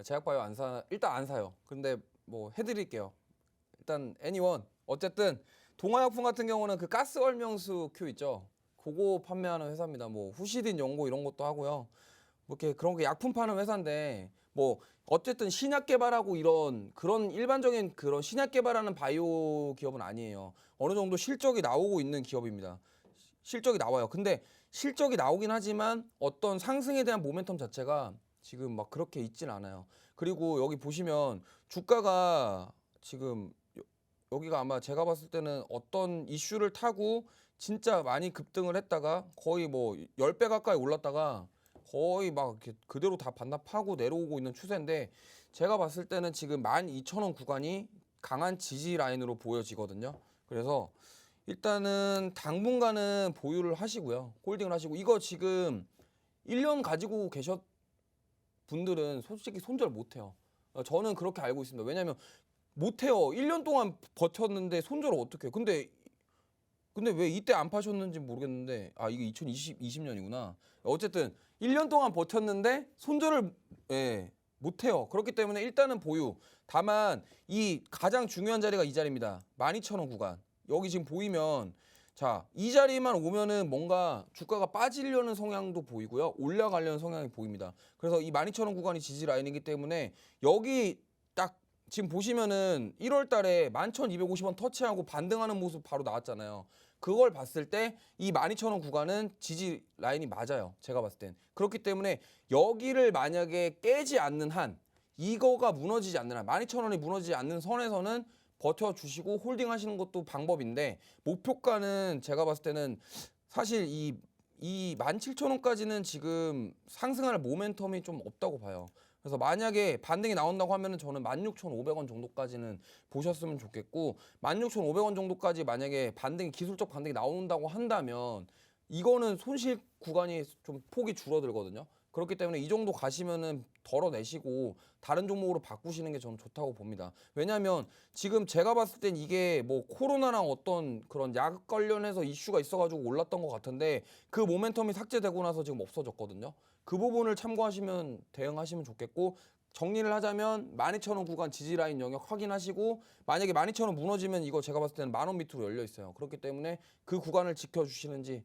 제약바이오 일단 안 사요. 근데 뭐 해드릴게요. 일단 애니원 어쨌든 동화약품 같은 경우는 그 가스 활명수 큐 있죠. 그거 판매하는 회사입니다. 뭐 후시딘 연고 이런 것도 하고요. 뭐 이렇게 그런 게 약품 파는 회사인데 뭐 어쨌든 신약 개발하고 그런 일반적인 그런 신약 개발하는 바이오 기업은 아니에요. 어느 정도 실적이 나오고 있는 기업입니다. 실적이 나와요. 근데 실적이 나오긴 하지만 어떤 상승에 대한 모멘텀 자체가 지금 막 그렇게 있진 않아요. 그리고 여기 보시면 주가가 지금 여기가 아마 제가 봤을 때는 어떤 이슈를 타고 진짜 많이 급등을 했다가 거의 뭐 10배 가까이 올랐다가 거의 막 이렇게 그대로 다 반납하고 내려오고 있는 추세인데 제가 봤을 때는 지금 12,000원 구간이 강한 지지 라인으로 보여지거든요. 그래서 일단은 당분간은 보유를 하시고요. 홀딩을 하시고 이거 지금 1년 가지고 계셨 분들은 솔직히 손절 못 해요. 저는 그렇게 알고 있습니다. 왜냐면 못 해요. 1년 동안 버텼는데 손절을 어떻게 해요? 근데 왜 이때 안 파셨는지 모르겠는데 이게 2020년이구나. 어쨌든 1년 동안 버텼는데 손절을 못 해요. 그렇기 때문에 일단은 보유. 다만 이 가장 중요한 자리가 이 자리입니다. 12,000원 구간. 여기 지금 보이면 자, 이 자리만 오면은 뭔가 주가가 빠지려는 성향도 보이고요. 올라가려는 성향이 보입니다. 그래서 이 12,000원 구간이 지지 라인이기 때문에 여기 딱 지금 보시면은 1월 달에 11,250원 터치하고 반등하는 모습 바로 나왔잖아요. 그걸 봤을 때 이 12,000원 구간은 지지 라인이 맞아요. 제가 봤을 땐. 그렇기 때문에 여기를 만약에 깨지 않는 한, 이거가 무너지지 않는 한, 12,000원이 무너지지 않는 선에서는 버텨주시고 홀딩 하시는 것도 방법인데 목표가는 제가 봤을 때는 사실 이 17,000원까지는 지금 상승할 모멘텀이 좀 없다고 봐요. 그래서 만약에 반등이 나온다고 하면은 저는 16,500원 정도까지는 보셨으면 좋겠고 16,500원 정도까지 만약에 기술적 반등이 나온다고 한다면 이거는 손실 구간이 좀 폭이 줄어들거든요. 그렇기 때문에 이 정도 가시면은 덜어내시고 다른 종목으로 바꾸시는 게 저는 좋다고 봅니다. 왜냐하면 지금 제가 봤을 땐 이게 뭐 코로나랑 어떤 그런 약 관련해서 이슈가 있어가지고 올랐던 것 같은데 그 모멘텀이 삭제되고 나서 지금 없어졌거든요. 그 부분을 참고하시면 대응하시면 좋겠고 정리를 하자면 12,000원 구간 지지라인 영역 확인하시고 만약에 12,000원 무너지면 이거 제가 봤을 때는 10,000원 밑으로 열려 있어요. 그렇기 때문에 그 구간을 지켜주시는지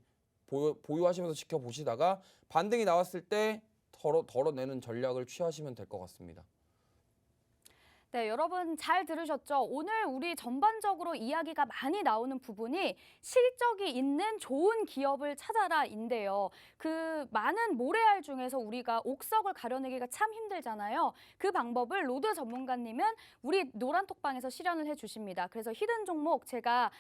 보유하시면서 지켜보시다가 반등이 나왔을 때 덜어내는 전략을 취하시면 될 것 같습니다. 네, 여러분 잘 들으셨죠? 오늘 우리 전반적으로 이야기가 많이 나오는 부분이 실적이 있는 좋은 기업을 찾아라인데요. 그 많은 모래알 중에서 우리가 옥석을 가려내기가 참 힘들잖아요. 그 방법을 로드 전문가님은 우리 노란톡방에서 실현을 해주십니다. 그래서 히든 종목 제가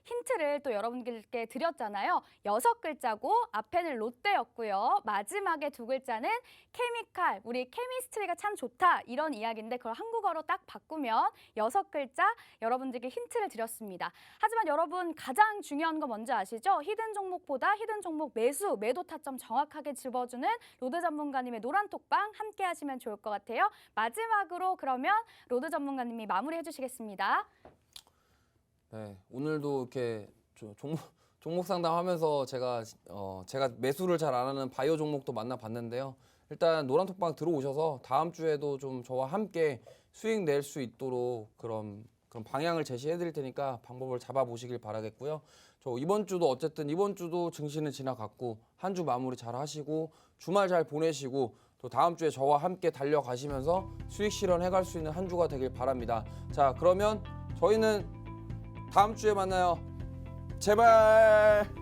힌트를 또 여러분들께 드렸잖아요. 6글자고 앞에는 롯데였고요. 마지막에 2글자는 케미칼, 우리 케미스트리가 참 좋다 이런 이야기인데 그걸 한국어로 딱 바꾸면 6글자 여러분들께 힌트를 드렸습니다. 하지만 여러분 가장 중요한 거 뭔지 아시죠? 히든 종목보다 히든 종목 매도 타점 정확하게 집어주는 로드 전문가님의 노란톡방 함께 하시면 좋을 것 같아요. 마지막으로 그러면 로드 전문가님이 마무리해 주시겠습니다. 네, 오늘도 이렇게 종목 상담하면서 제가 매수를 잘 안 하는 바이오 종목도 만나봤는데요. 일단 노란톡방 들어오셔서 다음 주에도 좀 저와 함께 수익 낼 수 있도록 그런 방향을 제시해 드릴 테니까 방법을 잡아보시길 바라겠고요. 저 이번 주도 어쨌든 이번 주도 증시는 지나갔고 한 주 마무리 잘 하시고 주말 잘 보내시고 또 다음 주에 저와 함께 달려가시면서 수익 실현해 갈 수 있는 한 주가 되길 바랍니다. 자, 그러면 저희는 다음 주에 만나요. 제발.